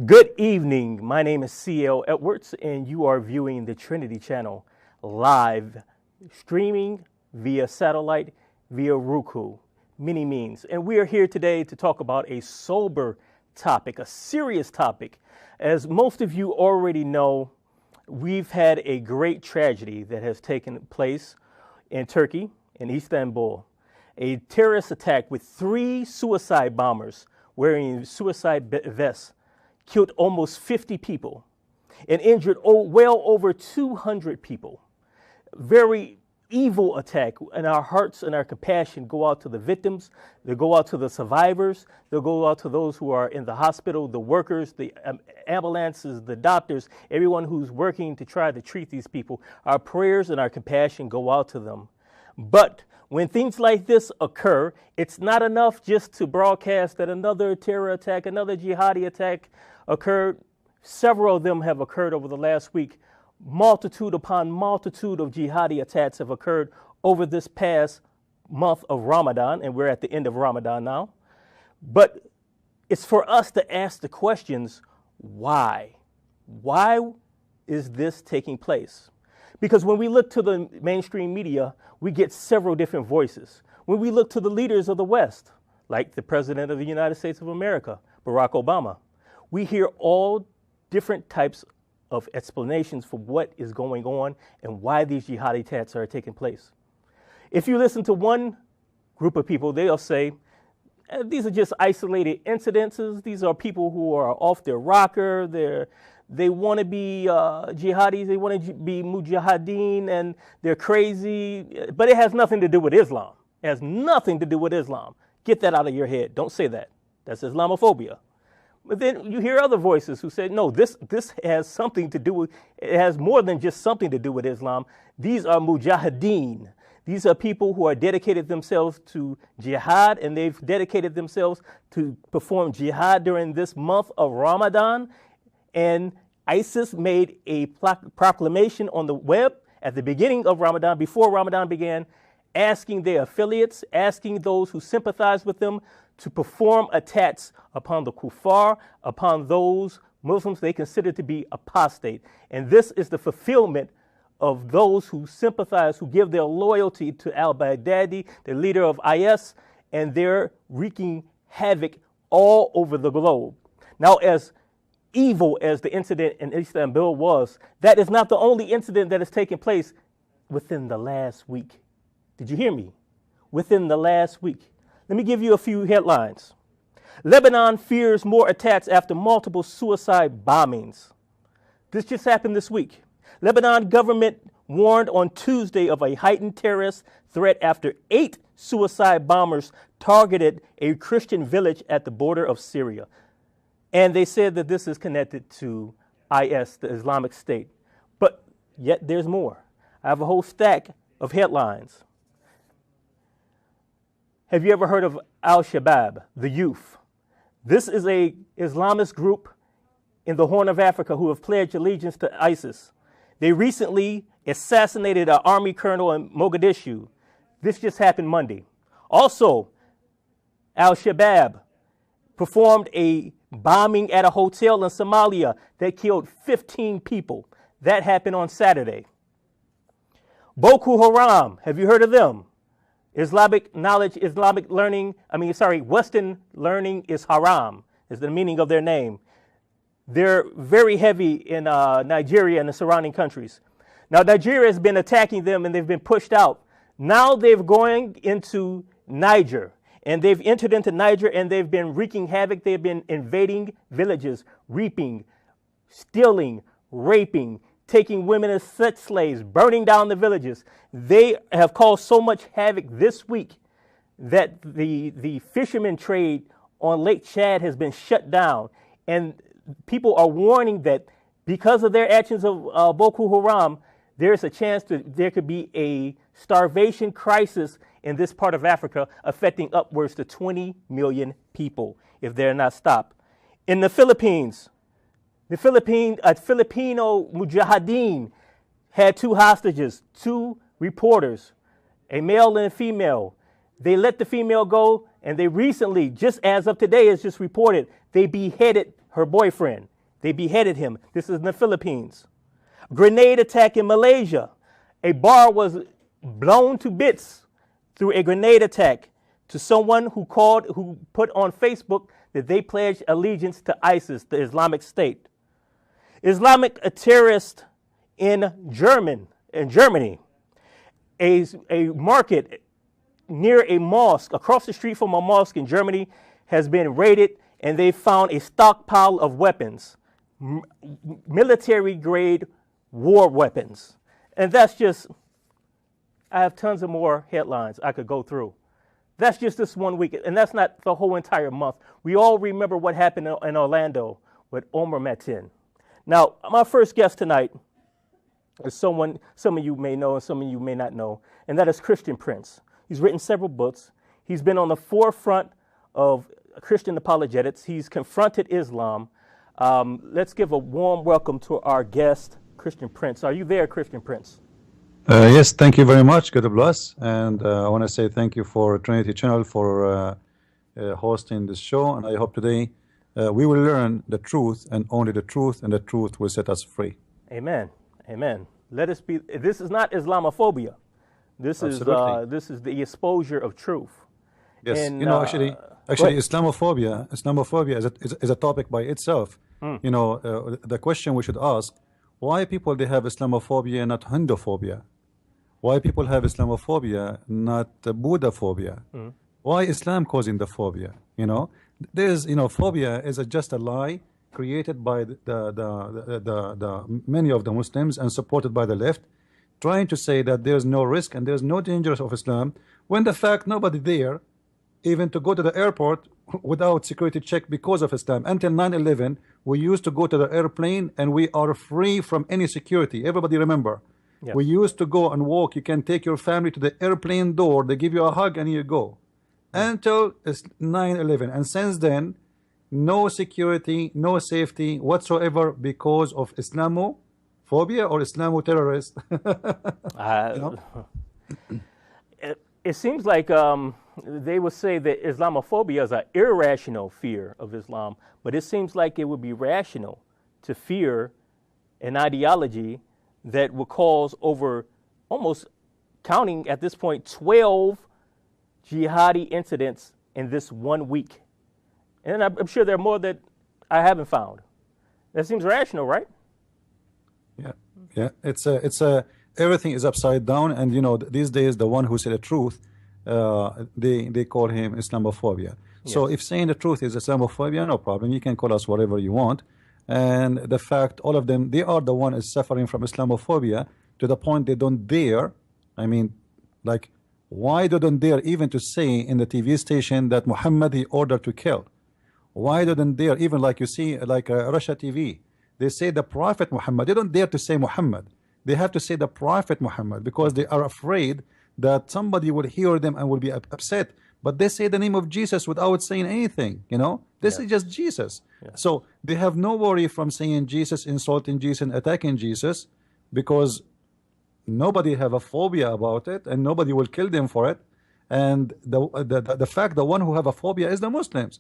Good evening. My name is C.L. Edwards, and you are viewing the Trinity channel live, streaming via satellite, via Roku, many means. And we are here today to talk about a sober topic, a serious topic. As most of you already know, we've had a great tragedy that has taken place in Turkey, in Istanbul. A terrorist attack with 3 suicide bombers wearing suicide vests killed almost 50 people and injured well over 200 people. Very evil attack, and our hearts and our compassion go out to the victims. They go out to the survivors. They'll go out to those who are in the hospital, the workers, the ambulances, the doctors, everyone who's working to try to treat these people. Our prayers and our compassion go out to them. But when things like this occur, it's not enough just to broadcast that another terror attack, another jihadi attack occurred. Several of them have occurred over the last week. Multitude upon multitude of jihadi attacks have occurred over this past month of Ramadan, and we're at the end of Ramadan now. But it's for us to ask the questions, why? Why is this taking place? Because when we look to the mainstream media, we get several different voices. When we look to the leaders of the West, like the President of the United States of America, Barack Obama, we hear all different types of explanations for what is going on and why these jihadi attacks are taking place. If you listen to one group of people, they'll say, these are just isolated incidences. These are people who are off their rocker. They want to be jihadis. They want to be mujahideen, and they're crazy. But it has nothing to do with Islam. It has nothing to do with Islam. Get that out of your head. Don't say that. That's Islamophobia. But then you hear other voices who say, no, this has something to do with, it has more than just something to do with Islam. These are mujahideen. These are people who are dedicated themselves to jihad, and they've dedicated themselves to perform jihad during this month of Ramadan. And ISIS made a proclamation on the web at the beginning of Ramadan, before Ramadan began, asking their affiliates, asking those who sympathize with them to perform attacks upon the kuffar, upon those Muslims they consider to be apostate. And this is the fulfillment of those who sympathize, who give their loyalty to al-Baghdadi, the leader of IS, and they're wreaking havoc all over the globe. Now, as evil as the incident in Istanbul was, that is not the only incident that has taken place within the last week. Did you hear me? Within the last week. Let me give you a few headlines. Lebanon fears more attacks after multiple suicide bombings. This just happened this week. Lebanon government warned on Tuesday of a heightened terrorist threat after 8 suicide bombers targeted a Christian village at the border of Syria. And they said that this is connected to IS, the Islamic State. But yet there's more. I have a whole stack of headlines. Have you ever heard of Al-Shabaab, the youth? This is a Islamist group in the Horn of Africa who have pledged allegiance to ISIS. They recently assassinated an army colonel in Mogadishu. This just happened Monday. Also, Al-Shabaab performed a bombing at a hotel in Somalia that killed 15 people. That happened on Saturday. Boko Haram, have you heard of them? Islamic knowledge, Islamic learning, Western learning is haram, is the meaning of their name. They're very heavy in Nigeria and the surrounding countries. Now, Nigeria has been attacking them and they've been pushed out. Now they're going into Niger, and they've entered into Niger and they've been wreaking havoc. They've been invading villages, reaping, stealing, raping, taking women as sex slaves, burning down the villages. They have caused so much havoc this week that the fishermen trade on Lake Chad has been shut down. And people are warning that because of their actions of Boko Haram, there's a chance that there could be a starvation crisis in this part of Africa affecting upwards to 20 million people if they're not stopped. In the Philippines, a Filipino mujahideen had 2 hostages, 2 reporters, a male and a female. They let the female go, and they recently, just as of today, as just reported, they beheaded her boyfriend. They beheaded him. This is in the Philippines. Grenade attack in Malaysia. A bar was blown to bits through a grenade attack to someone who put on Facebook that they pledged allegiance to ISIS, the Islamic State. Islamic terrorist in Germany. A market near a mosque, across the street from a mosque in Germany, has been raided, and they found a stockpile of weapons, military-grade war weapons. And that's just, I have tons of more headlines I could go through. That's just this one week, and that's not the whole entire month. We all remember what happened in Orlando with Omar Matin. Now, my first guest tonight is someone some of you may know and some of you may not know, and that is Christian Prince. He's written several books. He's been on the forefront of Christian apologetics. He's confronted Islam. Let's give a warm welcome to our guest, Christian Prince. Are you there, Christian Prince? Yes, thank you very much. God bless. And I want to say thank you for Trinity Channel for hosting this show. And I hope today we will learn the truth and only the truth, and the truth will set us free. Amen. Amen. Let us be. This is not Islamophobia. This is the exposure of truth. Yes, and, you know, actually, Islamophobia is a topic by itself. You know, the question we should ask: why people they have Islamophobia, not Hinduphobia? Why people have Islamophobia, not Buddhaphobia? Why Islam causing the phobia? You know, there's phobia is just a lie created by the many of the Muslims and supported by the left, trying to say that there's no risk and there's no danger of Islam, when the fact nobody there even to go to the airport without security check because of Islam. Until 9/11, we used to go to the airplane and we are free from any security. Everybody remember, we used to go and walk. You can take your family to the airplane door, they give you a hug and you go. Until 9/11, and since then, no security, no safety whatsoever because of Islamophobia or Islamo-terrorist. It seems like they would say that Islamophobia is an irrational fear of Islam, but it seems like it would be rational to fear an ideology that would cause over almost counting at this point 12 jihadi incidents in this 1 week. And I'm sure there are more that I haven't found. That seems rational, right? Yeah. It's everything is upside down, and these days the one who said the truth, they call him Islamophobia. Yes. So if saying the truth is Islamophobia, no problem. You can call us whatever you want. And the fact, all of them, they are the one is suffering from Islamophobia to the point they don't dare. I mean, like, why they don't dare even to say in the TV station that Muhammad he ordered to kill? Why didn't dare even, like you see, like Russia TV, they say the Prophet Muhammad. They don't dare to say Muhammad. They have to say the Prophet Muhammad because they are afraid that somebody will hear them and will be upset. But they say the name of Jesus without saying anything. This is just Jesus. So they have no worry from saying Jesus, insulting Jesus, and attacking Jesus, because nobody have a phobia about it and nobody will kill them for it. And the fact the one who have a phobia is the Muslims.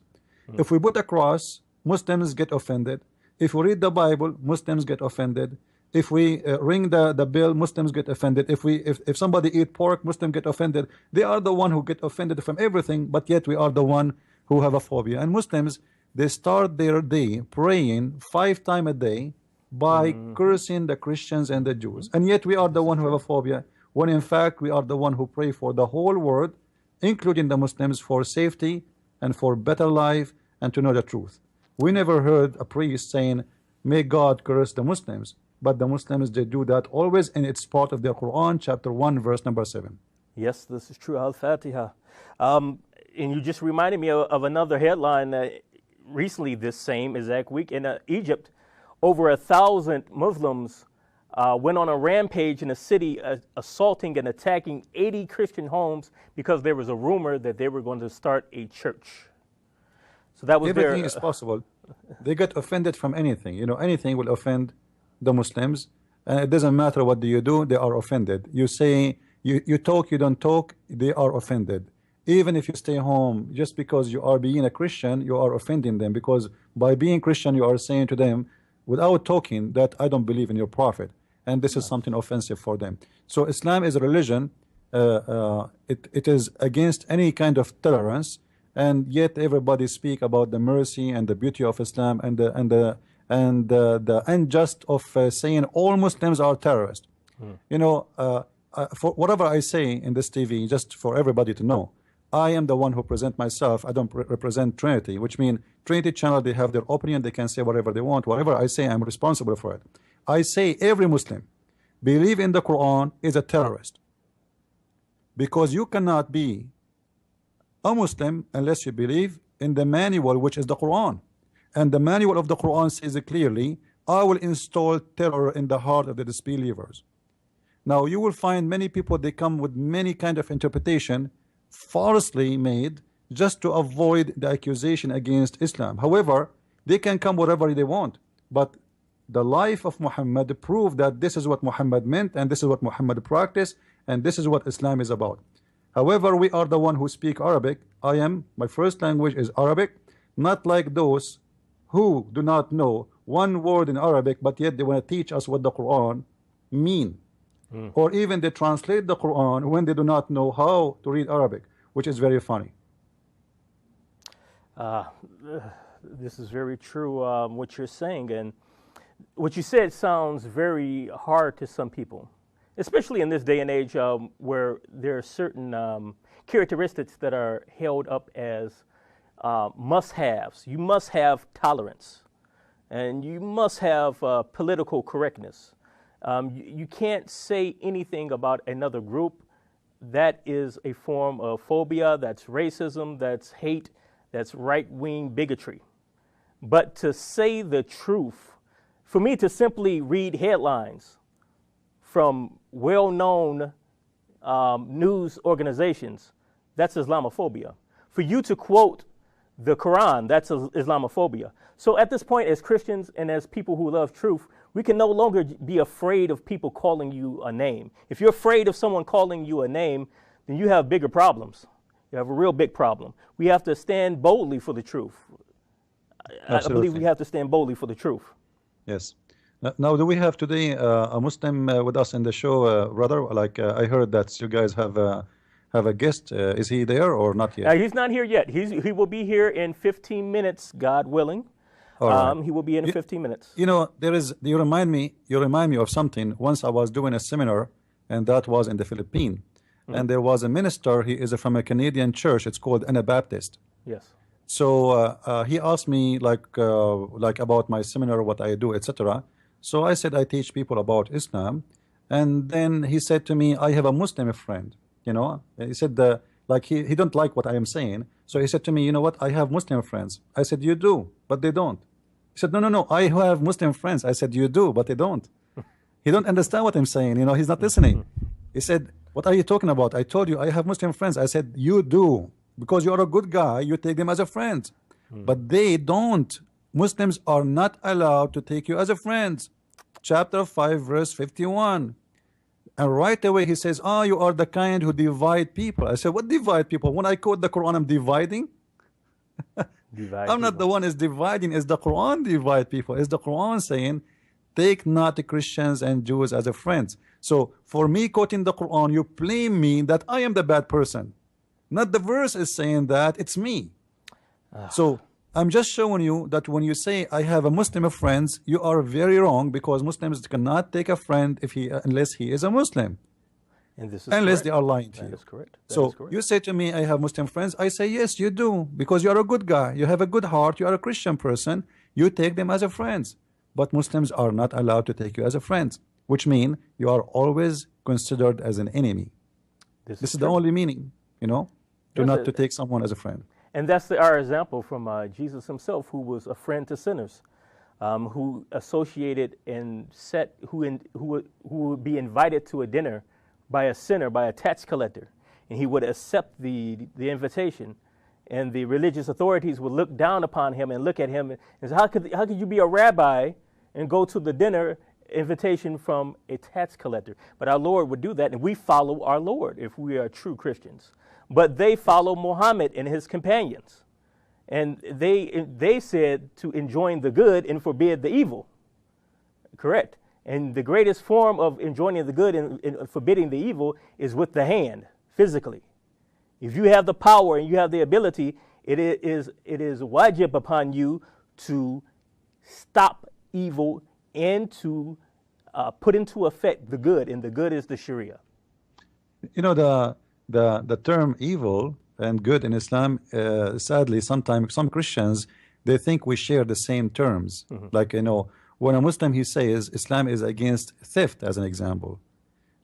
If we put a cross, Muslims get offended. If we read the Bible, Muslims get offended. If we ring the bell, Muslims get offended. If somebody eat pork, Muslims get offended. They are the one who get offended from everything, but yet we are the one who have a phobia. And Muslims, they start their day praying 5 times a day by cursing the Christians and the Jews. And yet we are the one who have a phobia, when in fact we are the one who pray for the whole world, including the Muslims, for safety and for better life and to know the truth. We never heard a priest saying, may God curse the Muslims. But the Muslims, they do that always, and it's part of their Qur'an, chapter 1, verse number 7. Yes, this is true. Al-Fatiha. And you just reminded me of another headline recently this same exact week. In Egypt, over 1,000 Muslims went on a rampage in a city, assaulting and attacking 80 Christian homes because there was a rumor that they were going to start a church. So that was everything is possible. They get offended from anything. Anything will offend the Muslims, and it doesn't matter what do you do, they are offended. You say you talk, you don't talk, they are offended. even if you stay home, just because you are being a Christian, you are offending them, because by being Christian, you are saying to them, without talking, that I don't believe in your prophet, and this is something offensive for them. So Islam is a religion. It is against any kind of tolerance, and yet everybody speak about the mercy and the beauty of Islam, and the unjust of saying all Muslims are terrorists. You know, for whatever I say in this TV, just for everybody to know, I am the one who present myself. I don't represent Trinity, which means Trinity channel, they have their opinion, they can say whatever they want. Whatever I say, I'm responsible for it. I say every Muslim believe in the Quran is a terrorist, because you cannot be a Muslim unless you believe in the manual, which is the Quran. And the manual of the Quran says clearly, I will install terror in the heart of the disbelievers. Now you will find many people, they come with many kind of interpretation falsely made just to avoid the accusation against Islam. However, they can come whatever they want, but the life of Muhammad proved that this is what Muhammad meant, and this is what Muhammad practiced, and this is what Islam is about. However, we are the one who speak Arabic. My first language is Arabic, not like those who do not know one word in Arabic, but yet they want to teach us what the Quran mean. Or even they translate the Quran when they do not know how to read Arabic, which is very funny. This is very true, what you're saying, and what you said sounds very hard to some people, especially in this day and age where there are certain characteristics that are held up as must-haves. You must have tolerance, and you must have political correctness. You can't say anything about another group. That is a form of phobia, that's racism, that's hate, that's right-wing bigotry. But to say the truth, for me to simply read headlines from well-known news organizations, that's Islamophobia. For you to quote the Quran, that's Islamophobia. So at this point, as Christians and as people who love truth, we can no longer be afraid of people calling you a name. If you're afraid of someone calling you a name, then you have bigger problems. You have a real big problem. We have to stand boldly for the truth. I believe we have to stand boldly for the truth. Yes. Now, do we have today a Muslim with us in the show, brother? Like I heard that you guys have a guest. Is he there or not yet? He's not here yet. He will be here in 15 minutes, God willing. Right. He will be in 15 minutes. You know, you remind me of something. Once I was doing a seminar, and that was in the Philippines, and there was a minister. He is from a Canadian church. It's called Anabaptist. Yes. So he asked me like about my seminar, what I do, etc. So I said I teach people about Islam, and then he said to me, I have a Muslim friend. You know, he said like he don't like what I am saying. So he said to me, you know what, I have Muslim friends. I said, you do, but they don't. He said, no, I have Muslim friends. I said, you do, but they don't. He don't understand what I'm saying. You know, he's not listening. He said, what are you talking about? I told you I have Muslim friends. I said, you do, because you are a good guy. You take them as a friend, but they don't. Muslims are not allowed to take you as a friend. Chapter 5, verse 51. And right away he says, you are the kind who divide people. I said, what divide people? When I quote the Quran, I'm dividing? I'm not the one is dividing. It's the Quran divide people. It's the Quran saying, take not the Christians and Jews as a friends. So for me quoting the Quran, you blame me that I am the bad person. Not the verse is saying that, it's me. So I'm just showing you that when you say I have a Muslim friends, you are very wrong, because Muslims cannot take a friend unless he is a Muslim. And this is unless correct. they are lying to you. That is correct. So you say to me, I have Muslim friends. I say, yes, you do, because you are a good guy. You have a good heart. You are a Christian person. You take them as a friends. But Muslims are not allowed to take you as a friend, which means you are always considered as an enemy. This is the only meaning, you know, to take someone as a friend. And that's our example from Jesus himself, who was a friend to sinners, who associated and who would be invited to a dinner by a sinner, by a tax collector, and he would accept the invitation, and the religious authorities would look down upon him and look at him and say, how could you be a rabbi and go to the dinner invitation from a tax collector? But our Lord would do that, and we follow our Lord if we are true Christians. but they follow Muhammad and his companions. And they said to enjoin the good and forbid the evil. Correct. And the greatest form of enjoining the good and forbidding the evil is with the hand, physically. If you have the power and you have the ability, it is wajib upon you to stop evil and to put into effect the good, and the good is the Sharia. You know, the term evil and good in Islam, sadly, sometimes some Christians, they think we share the same terms. Like, you know, when a Muslim, he says Islam is against theft, as an example,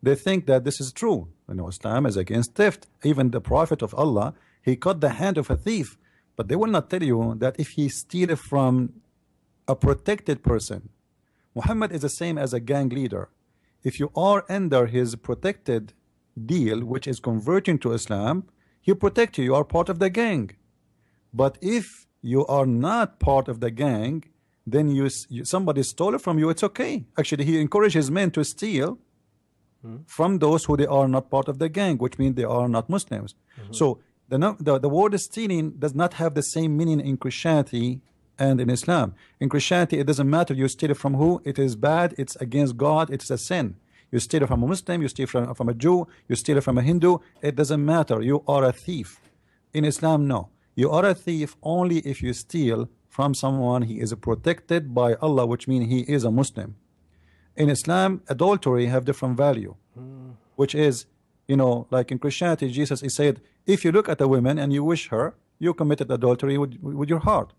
they think that this is true. You know, Islam is against theft. Even the Prophet of Allah, he cut the hand of a thief, but they will not tell you that if he steals from a protected person, Muhammad is the same as a gang leader. If you are under his protected deal, which is converting to Islam, he protect you. You are part of the gang. But if you are not part of the gang, then somebody stole it from you, it's okay. Actually, he encourages men to steal from those who they are not part of the gang, which means they are not Muslims. So the word stealing does not have the same meaning in Christianity and in Islam. In Christianity, it doesn't matter you steal it from who. It is bad. It's against God. It's a sin. You steal it from a Muslim, you steal from a Jew, you steal it from a Hindu, it doesn't matter. You are a thief. In Islam, no. You are a thief only if you steal from someone he is protected by Allah, which means he is a Muslim. In Islam, adultery have different value, which is, you know, like in Christianity, Jesus, he said, if you look at a woman and you wish her, you committed adultery with your heart.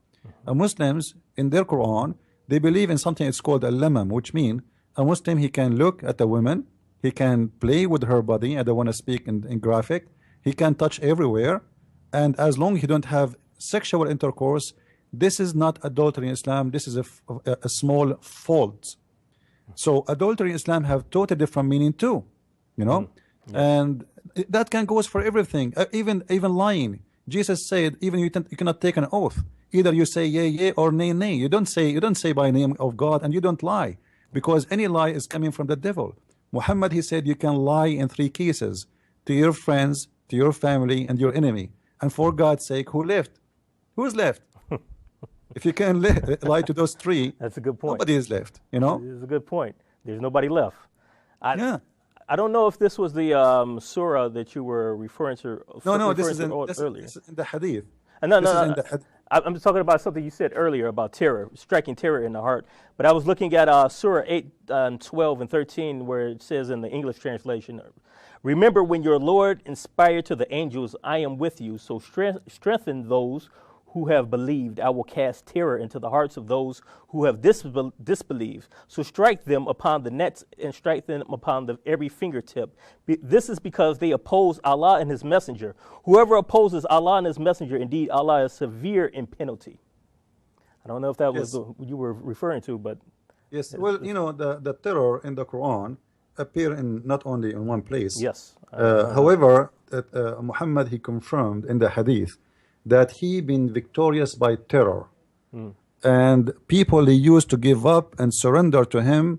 Muslims, in their Qur'an, they believe in something it's called al-lamam, which means a Muslim, he can look at a woman, he can play with her body. I don't want to speak in graphic. He can touch everywhere, and as long as he don't have sexual intercourse, this is not adultery in Islam. This is a small fault. So adultery in Islam have totally different meaning too, you know, and that can goes for everything. Even lying. Jesus said even you cannot take an oath. Either you say yea, yea, or nay, nay. You don't say by name of God, and you don't lie. Because any lie is coming from the devil. Muhammad, he said, you can lie in 3 cases: to your friends, to your family, and your enemy. And for God's sake, who left? Who's left? If you can lie to those 3, that's a good point. Nobody is left, you know? This is a good point. There's nobody left. I don't know if this was the surah that you were referring to. No, this is in the hadith. No. I'm talking about something you said earlier about terror, striking terror in the heart. But I was looking at Surah 8, 12, and 13, where it says in the English translation, remember when your Lord inspired to the angels, I am with you, so strengthen those who have believed. I will cast terror into the hearts of those who have disbelieved. So strike them upon the necks and strike them upon every fingertip. This is because they oppose Allah and his messenger. Whoever opposes Allah and his messenger, indeed Allah is severe in penalty. I don't know if that was what you were referring to, but yes. Well, you know, the terror in the Quran appear in not only in one place. Yes. However, Muhammad, he confirmed in the hadith that he been victorious by terror, and people they used to give up and surrender to him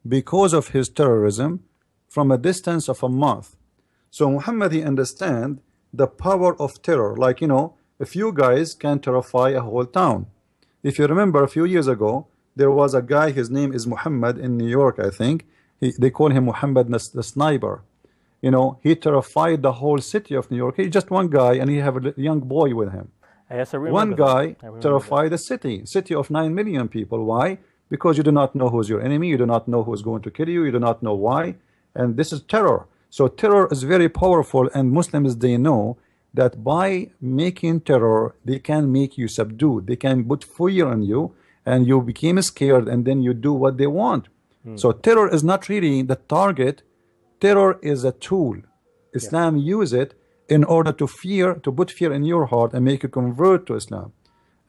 because of his terrorism from a distance of a month. So Muhammad, he understand the power of terror. Like, you know, a few guys can terrify a whole town. If you remember, a few years ago there was a guy, his name is Muhammad, in New York, I think. They call him Muhammad the Sniper. You know, he terrified the whole city of New York. He's just one guy, and he have a young boy with him. Yes, I remember one guy terrified that. the city of 9 million people. Why? Because you do not know who's your enemy. You do not know who's going to kill you. You do not know why. And this is terror. So terror is very powerful, and Muslims, they know that by making terror, they can make you subdued. They can put fear on you, and you become scared, and then you do what they want. So terror is not really the target. Terror is a tool. Islam use it in order to put fear in your heart and make you convert to Islam.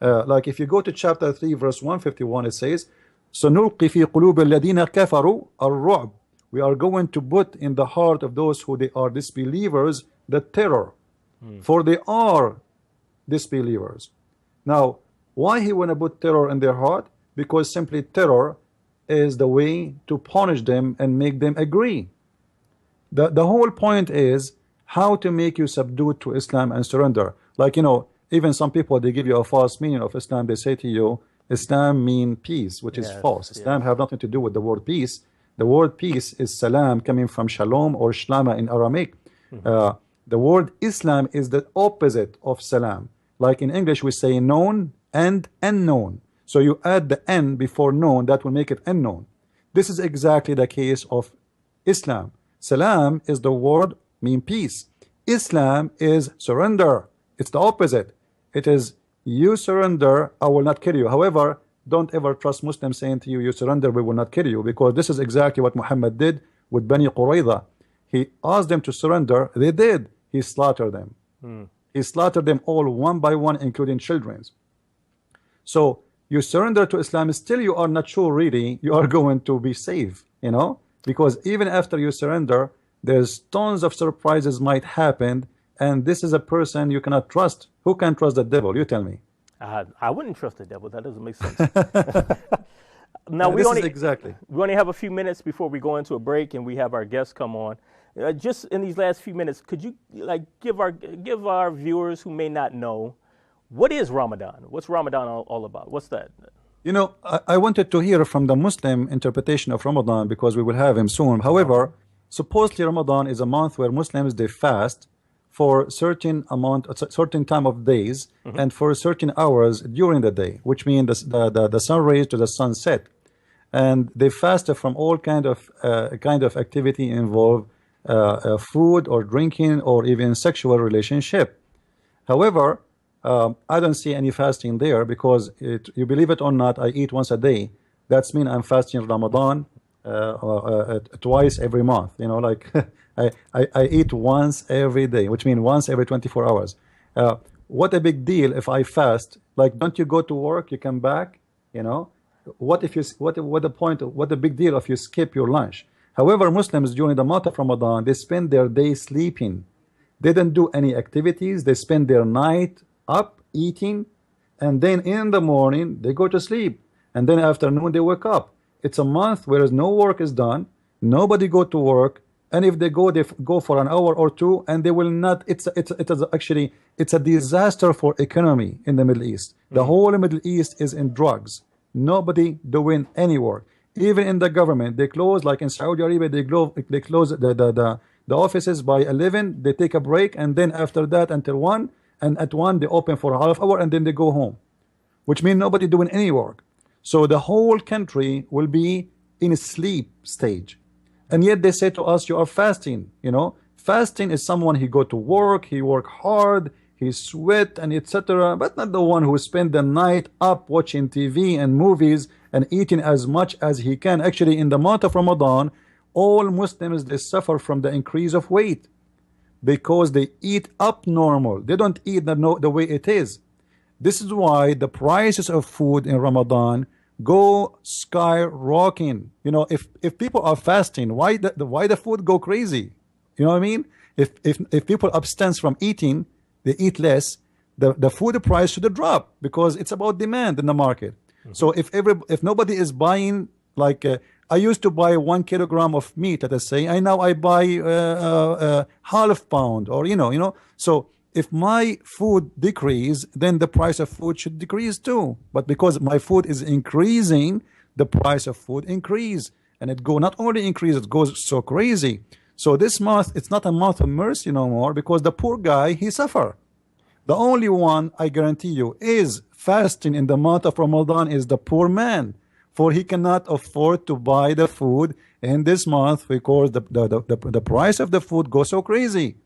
Like if you go to chapter 3, verse 151, it says, سَنُلْقِ فِي قُلُوبِ الَّذِينَ كَفَرُوا الرُّعْبِ. We are going to put in the heart of those who they are disbelievers the terror, for they are disbelievers. Now, why he want to put terror in their heart? Because simply terror is the way to punish them and make them agree. The whole point is, how to make you subdued to Islam and surrender. Like, you know, even some people, they give you a false meaning of Islam. They say to you, Islam mean peace, which is false. Islam have nothing to do with the word peace. The word peace is salam, coming from shalom or shlama in Aramaic. The word Islam is the opposite of salam. Like in English, we say known and unknown. So you add the N before known, that will make it unknown. This is exactly the case of Islam. Salam is the word mean peace. Islam is surrender. It's the opposite. It is you surrender, I will not kill you. However, don't ever trust Muslims saying to you, you surrender, we will not kill you, because this is exactly what Muhammad did with Bani Qurayza. He asked them to surrender. They did. He slaughtered them. He slaughtered them all one by one, including children. So you surrender to Islam, still you are not sure really you are going to be safe, you know, because even after you surrender, there's tons of surprises might happen, and this is a person you cannot trust. Who can trust the devil? You tell me. I wouldn't trust the devil. That doesn't make sense. Now, we only have a few minutes before we go into a break and we have our guests come on. Just in these last few minutes, could you like give our viewers who may not know, what is Ramadan? What's Ramadan all about? What's that? You know, I wanted to hear from the Muslim interpretation of Ramadan because we will have him soon. However, supposedly Ramadan is a month where Muslims, they fast for a certain time of days and for certain hours during the day, which means the sun rays to the sunset, and they fast from all kind of activity involve food or drinking or even sexual relationship. However, I don't see any fasting there, because you believe it or not, I eat once a day. That's mean I'm fasting Ramadan twice every month. You know, like I eat once every day, which means once every 24 hours. What a big deal if I fast. Like, don't you go to work, you come back, you know? What if you what the big deal if you skip your lunch? However, Muslims during the month of Ramadan, they spend their day sleeping. They don't do any activities. They spend their night up eating, and then in the morning they go to sleep, and then afternoon they wake up. It's a month where no work is done, nobody go to work, and if they go for an hour or two, and they will not. It's a disaster for economy in the Middle East. The whole Middle East is in drugs. Nobody doing any work. Even in the government, they close. Like in Saudi Arabia, they close the offices by 11. They take a break, and then after that until 1, and at 1 they open for a half hour, and then they go home, which means nobody doing any work. So the whole country will be in a sleep stage, and yet they say to us, you are fasting. You know, fasting is someone, he go to work, he work hard, he sweat and etc., but not the one who spend the night up watching TV and movies and eating as much as he can. Actually, in the month of Ramadan, all Muslims, they suffer from the increase of weight because they eat up normal. They don't eat the way it is. This is why the prices of food in Ramadan go skyrocketing. You know, if people are fasting, why the food go crazy? You know what I mean? If people abstain from eating, they eat less, the food price should drop, because it's about demand in the market. So if nobody is buying, like I used to buy 1 kilogram of meat, let us say, now I buy half pound, or you know. So if my food decrease, then the price of food should decrease too. But because my food is increasing, the price of food increase, and it not only increase, it goes so crazy. So this month, it's not a month of mercy no more, because the poor guy, he suffer. The only one, I guarantee you, is fasting in the month of Ramadan is the poor man, for he cannot afford to buy the food in this month, because the price of the food goes so crazy.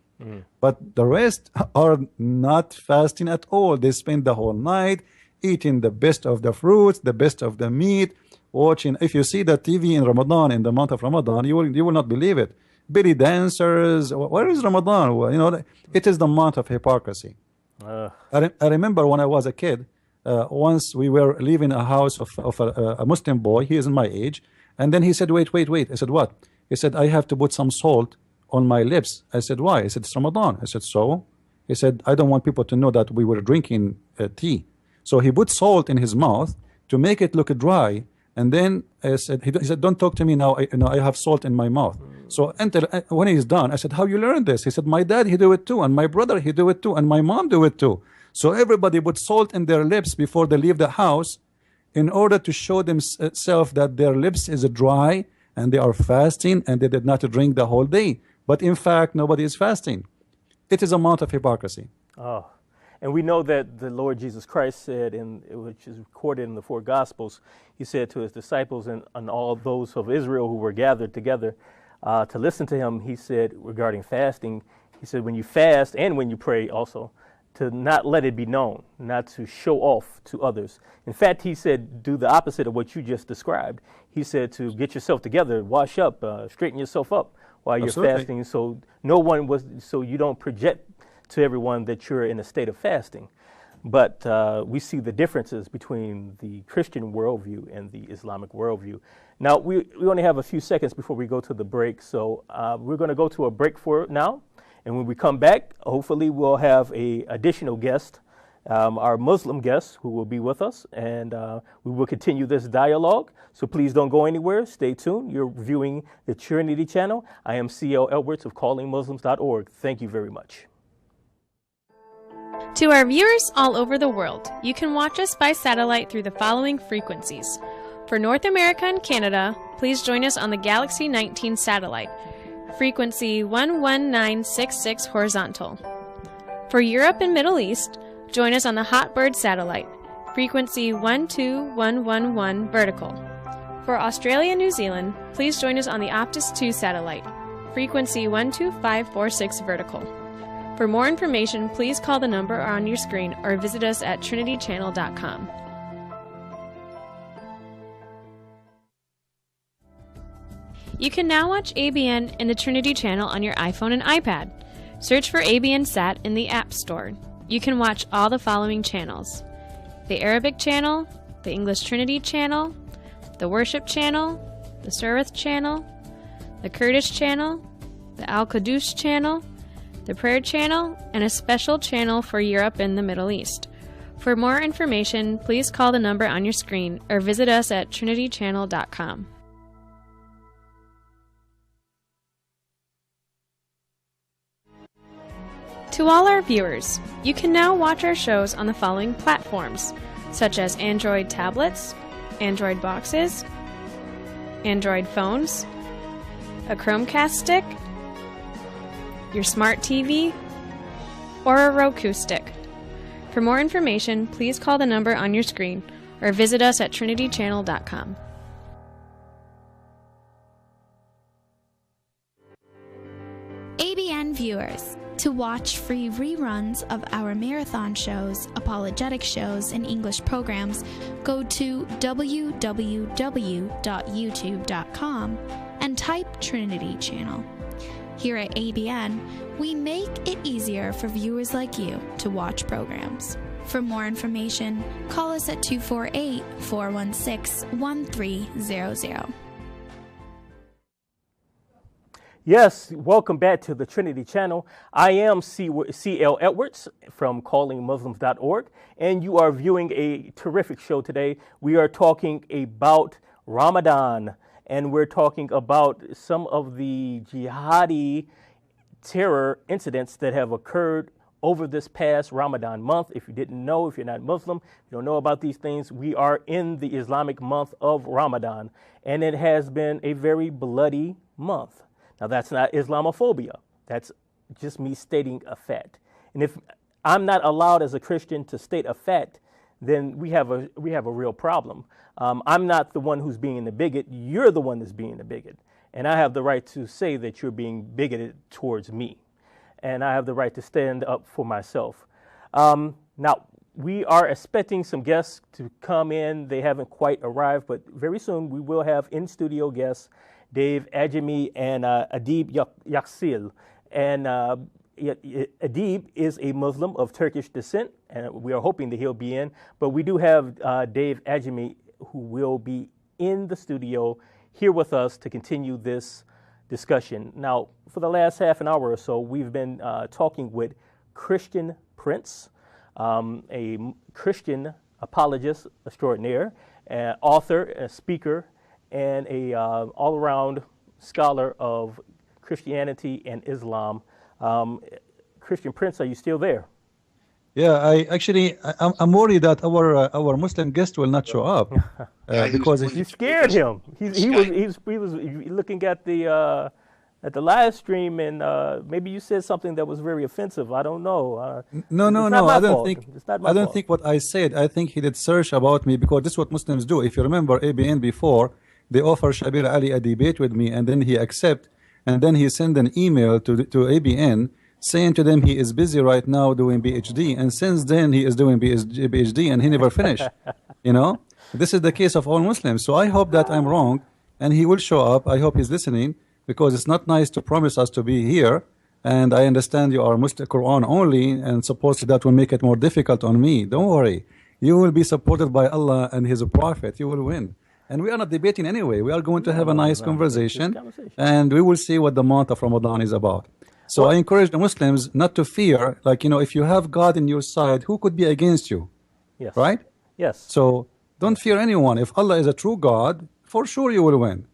But the rest are not fasting at all. They spend the whole night eating the best of the fruits, the best of the meat, watching. If you see the TV in Ramadan, in the month of Ramadan, you will not believe it. Belly dancers. Where is Ramadan? Well, you know, it is the month of hypocrisy. I remember when I was a kid, once we were leaving a house of a Muslim boy. He is in my age, and then he said, wait. I said, what? He said, I have to put some salt on my lips. I said, why? He said, it's Ramadan. I said, so? He said, I don't want people to know that we were drinking tea. So he put salt in his mouth to make it look dry, and then he said, don't talk to me now. I have salt in my mouth. So until when he's done, I said, "How you learn this?" He said, "My dad he do it too, and my brother he do it too, and my mom do it too." So everybody put salt in their lips before they leave the house, in order to show themselves that their lips is dry and they are fasting and they did not drink the whole day. But in fact, nobody is fasting. It is a month of hypocrisy. Oh, and we know that the Lord Jesus Christ said, which is recorded in the four Gospels, he said to his disciples and all those of Israel who were gathered together to listen to him, he said regarding fasting, he said when you fast and when you pray also, to not let it be known, not to show off to others. In fact, he said, do the opposite of what you just described. He said to get yourself together, wash up, straighten yourself up while you're fasting, so so you don't project to everyone that you're in a state of fasting. But we see the differences between the Christian worldview and the Islamic worldview. Now, we only have a few seconds before we go to the break, so we're going to go to a break for now. And when we come back, hopefully we'll have an additional guest, our Muslim guest, who will be with us, and we will continue this dialogue. So please don't go anywhere. Stay tuned. You're viewing the Trinity channel. I am C.L. Edwards of CallingMuslims.org. Thank you very much. To our viewers all over the world, you can watch us by satellite through the following frequencies. For North America and Canada, please join us on the Galaxy 19 satellite, frequency 11966 horizontal. For Europe and Middle East, join us on the Hotbird satellite, frequency 12111 vertical. For Australia and New Zealand, please join us on the Optus 2 satellite, frequency 12546 vertical. For more information, please call the number on your screen or visit us at trinitychannel.com. You can now watch ABN and the Trinity channel on your iPhone and iPad. Search for ABN Sat in the App Store. You can watch all the following channels: the Arabic channel, the English Trinity channel, the Worship channel, the Surith channel, the Kurdish channel, the Al-Qadush channel, the Prayer channel, and a special channel for Europe and the Middle East. For more information, please call the number on your screen or visit us at trinitychannel.com. To all our viewers, you can now watch our shows on the following platforms, such as Android tablets, Android boxes, Android phones, a Chromecast stick, your smart TV, or a Roku stick. For more information, please call the number on your screen or visit us at trinitychannel.com. ABN viewers, to watch free reruns of our marathon shows, apologetic shows, and English programs, go to www.youtube.com and type Trinity Channel. Here at ABN, we make it easier for viewers like you to watch programs. For more information, call us at 248-416-1300. Yes, welcome back to the Trinity channel. I am C.L. Edwards from CallingMuslims.org, and you are viewing a terrific show today. We are talking about Ramadan, and we're talking about some of the jihadi terror incidents that have occurred over this past Ramadan month. If you didn't know, if you're not Muslim, you don't know about these things, we are in the Islamic month of Ramadan, and it has been a very bloody month. Now, that's not Islamophobia. That's just me stating a fact. And if I'm not allowed as a Christian to state a fact, then we have a real problem. I'm not the one who's being the bigot. You're the one that's being the bigot. And I have the right to say that you're being bigoted towards me. And I have the right to stand up for myself. Now, we are expecting some guests to come in. They haven't quite arrived, but very soon we will have in-studio guests, Dave Ajami and Adib Yaksil. And Adib is a Muslim of Turkish descent, and we are hoping that he'll be in. But we do have Dave Ajami, who will be in the studio here with us to continue this discussion. Now, for the last half an hour or so, we've been talking with Christian Prince, a Christian apologist extraordinaire, author, a speaker, and a all-around scholar of Christianity and Islam. Christian Prince, are you still there? Yeah, I'm worried that our Muslim guest will not show up because you scared him. He was looking at the live stream, and maybe you said something that was very offensive. I don't know. No. I don't think what I said. I think he did search about me because this is what Muslims do. If you remember ABN before, they offer Shabir Ali a debate with me, and then he accept, and then he send an email to ABN saying to them he is busy right now doing PhD, and since then he is doing PhD and he never finished. You know, this is the case of all Muslims. So I hope that I'm wrong, and he will show up. I hope he's listening, because it's not nice to promise us to be here. And I understand you are Muslim Qur'an only, and supposedly that will make it more difficult on me. Don't worry, you will be supported by Allah and His Prophet. You will win. And we are not debating anyway. We are going to have a nice conversation, and we will see what the month of Ramadan is about. So I encourage the Muslims not to fear. Like, you know, if you have God in your side, who could be against you? Yes. Right? Yes. So don't fear anyone. If Allah is a true God, for sure you will win.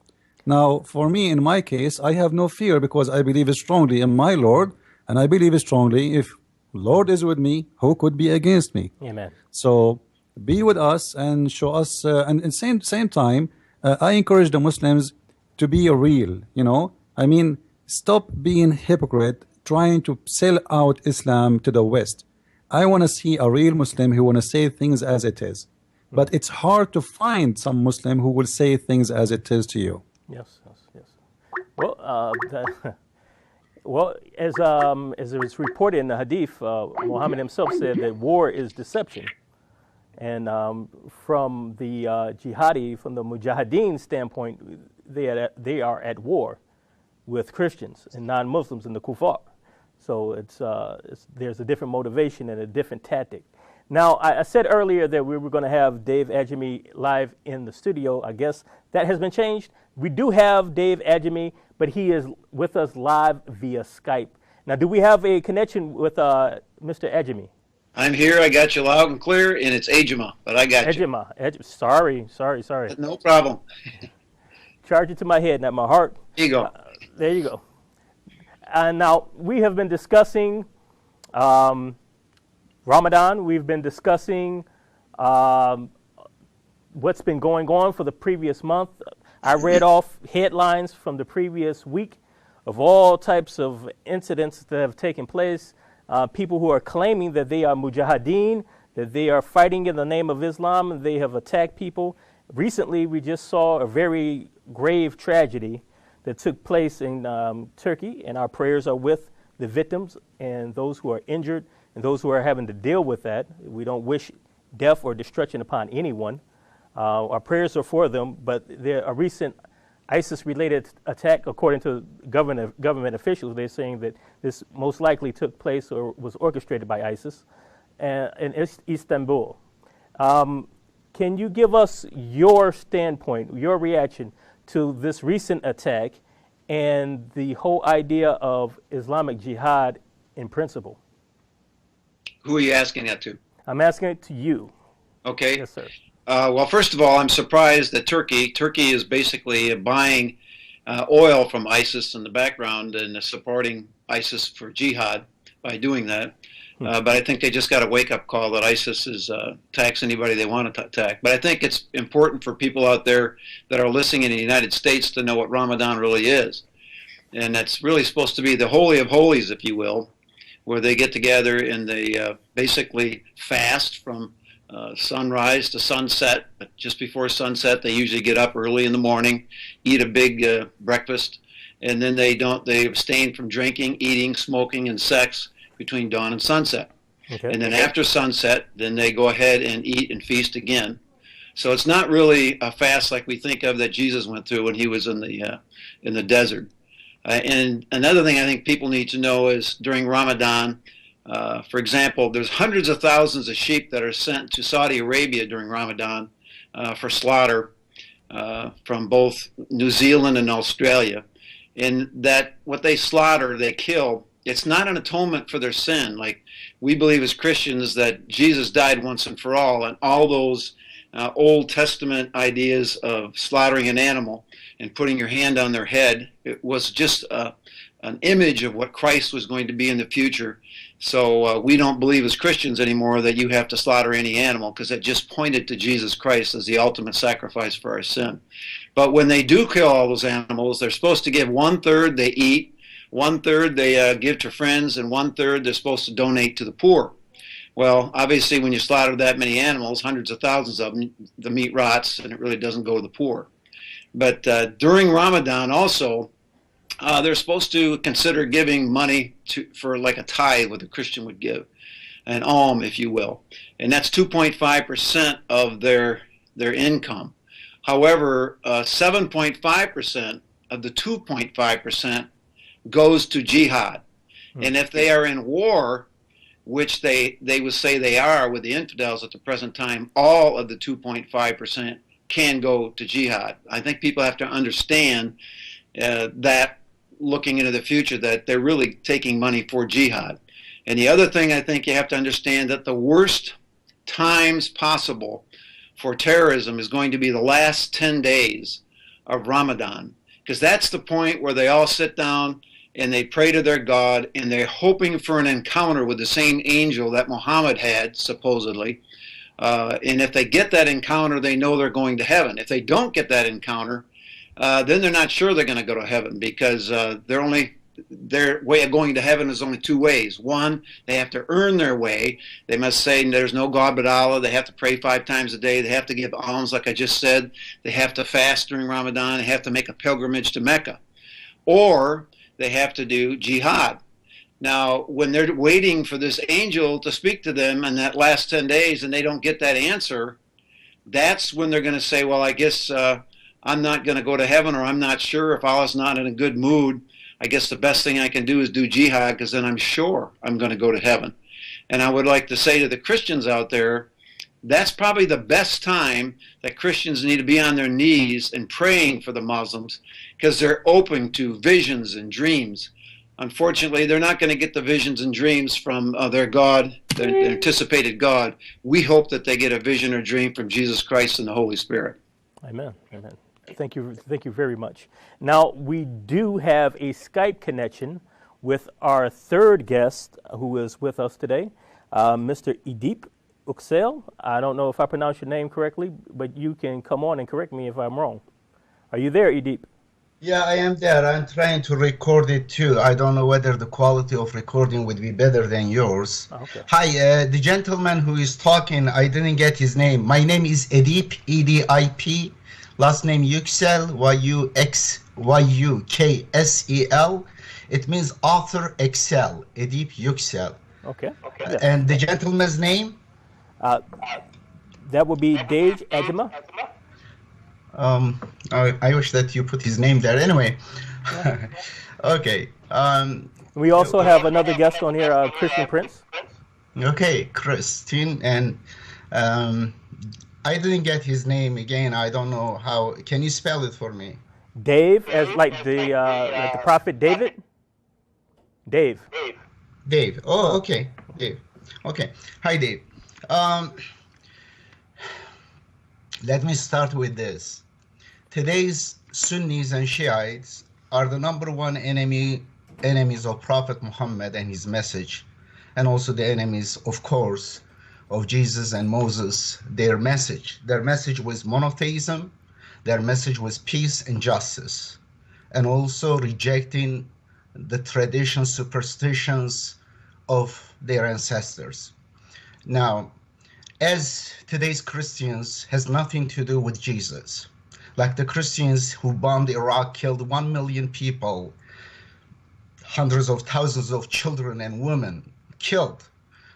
Now, for me, in my case, I have no fear because I believe strongly in my Lord, and I believe strongly if Lord is with me, who could be against me? Amen. So be with us and show us, and at the same time, I encourage the Muslims to be real, you know. I mean, stop being hypocrite, trying to sell out Islam to the West. I want to see a real Muslim who want to say things as it is. But it's hard to find some Muslim who will say things as it is to you. Yes. Well, well, as it was reported in the Hadith, Muhammad himself said that war is deception, and from the jihadi, from the mujahideen standpoint, they are at war with Christians and non-Muslims and the kuffar. So there's a different motivation and a different tactic. Now, I said earlier that we were going to have Dave Ajami live in the studio. I guess that has been changed. We do have Dave Ajami, but he is with us live via Skype. Now, do we have a connection with Mr. Ajami? I'm here. I got you loud and clear, and it's Ajama, but I got you. Sorry. No problem. Charge it to my head, not my heart. There you go. There you go. Now, we have been discussing Ramadan. We've been discussing what's been going on for the previous month. I read off headlines from the previous week of all types of incidents that have taken place. People who are claiming that they are mujahideen, that they are fighting in the name of Islam, and they have attacked people. Recently, we just saw a very grave tragedy that took place in Turkey, and our prayers are with the victims and those who are injured and those who are having to deal with that. We don't wish death or destruction upon anyone. Our prayers are for them, but a recent ISIS-related attack, according to government officials, they're saying that this most likely took place or was orchestrated by ISIS in Istanbul. Can you give us your standpoint, your reaction to this recent attack and the whole idea of Islamic jihad in principle? Who are you asking that to? I'm asking it to you. Okay. Yes, sir. Well, first of all, I'm surprised that Turkey is basically buying oil from ISIS in the background and supporting ISIS for jihad by doing that. But I think they just got a wake-up call that ISIS is attacks anybody they want to attack. But I think it's important for people out there that are listening in the United States to know what Ramadan really is. And that's really supposed to be the Holy of Holies, if you will, where they get together and they basically fast from sunrise to sunset. But just before sunset, they usually get up early in the morning, eat a big breakfast, and then they abstain from drinking, eating, smoking, and sex between dawn and sunset. Okay. And then after sunset, then they go ahead and eat and feast again. So it's not really a fast like we think of that Jesus went through when he was in the desert. And another thing I think people need to know is during Ramadan, for example, there's hundreds of thousands of sheep that are sent to Saudi Arabia during Ramadan for slaughter from both New Zealand and Australia. And that what they slaughter, they kill, it's not an atonement for their sin. Like we believe as Christians that Jesus died once and for all, and all those Old Testament ideas of slaughtering an animal and putting your hand on their head. It was just an image of what Christ was going to be in the future. So we don't believe as Christians anymore that you have to slaughter any animal, because it just pointed to Jesus Christ as the ultimate sacrifice for our sin. But when they do kill all those animals, they're supposed to give 1/3 they eat, 1/3 they give to friends, and 1/3 they're supposed to donate to the poor. Well, obviously when you slaughter that many animals, hundreds of thousands of them, the meat rots and it really doesn't go to the poor. But during Ramadan also, they're supposed to consider giving money for like a tithe, what a Christian would give, an alm, if you will. And that's 2.5% of their income. However, 7.5% of the 2.5% goes to jihad. And if they are in war, which they would say they are with the infidels at the present time, all of the 2.5% can go to jihad. I think people have to understand that, looking into the future, that they're really taking money for jihad. And the other thing I think you have to understand, that the worst times possible for terrorism is going to be the last 10 days of Ramadan, because that's the point where they all sit down and they pray to their God, and they're hoping for an encounter with the same angel that Muhammad had, supposedly. And if they get that encounter, they know they're going to heaven. If they don't get that encounter, then they're not sure they're going to go to heaven, because their way of going to heaven is only two ways. One, they have to earn their way. They must say there's no God but Allah. They have to pray 5 times a day. They have to give alms, like I just said. They have to fast during Ramadan. They have to make a pilgrimage to Mecca. Or they have to do jihad. Now, when they're waiting for this angel to speak to them in that last 10 days and they don't get that answer, that's when they're going to say, well, I guess I'm not going to go to heaven, or I'm not sure. If Allah's not in a good mood, I guess the best thing I can do is do jihad, because then I'm sure I'm going to go to heaven. And I would like to say to the Christians out there, that's probably the best time that Christians need to be on their knees and praying for the Muslims, because they're open to visions and dreams. Unfortunately, they're not going to get the visions and dreams from their God, their anticipated God. We hope that they get a vision or dream from Jesus Christ and the Holy Spirit. Amen. Amen. Thank you very much. Now, we do have a Skype connection with our third guest who is with us today, Mr. Idip Uksel. I don't know if I pronounced your name correctly, but you can come on and correct me if I'm wrong. Are you there, Idip? Yeah, I am there. I'm trying to record it too. I don't know whether the quality of recording would be better than yours. Okay. Hi, the gentleman who is talking, I didn't get his name. My name is Edip, E-D-I-P. Last name Yüksel, Y-U-X-Y-U-K-S-E-L. It means author excel, Edip Yüksel. Okay. And the gentleman's name? That would be Dave Ejima. I wish that you put his name there. Anyway, okay. We also have another guest on here, Christian Prince. Okay, Christine, and I didn't get his name again. I don't know how. Can you spell it for me? Dave, as like the prophet David. Dave. Dave. Oh, okay. Dave. Okay. Hi, Dave. Let me start with this. Today's Sunnis and Shiites are the #1 enemies of Prophet Muhammad and his message, and also the enemies, of course, of Jesus and Moses. Their message was monotheism. Their message was peace and justice, and also rejecting the traditions, superstitions of their ancestors. Now, as today's Christians has nothing to do with Jesus. Like the Christians who bombed Iraq, killed 1 million people, hundreds of thousands of children and women killed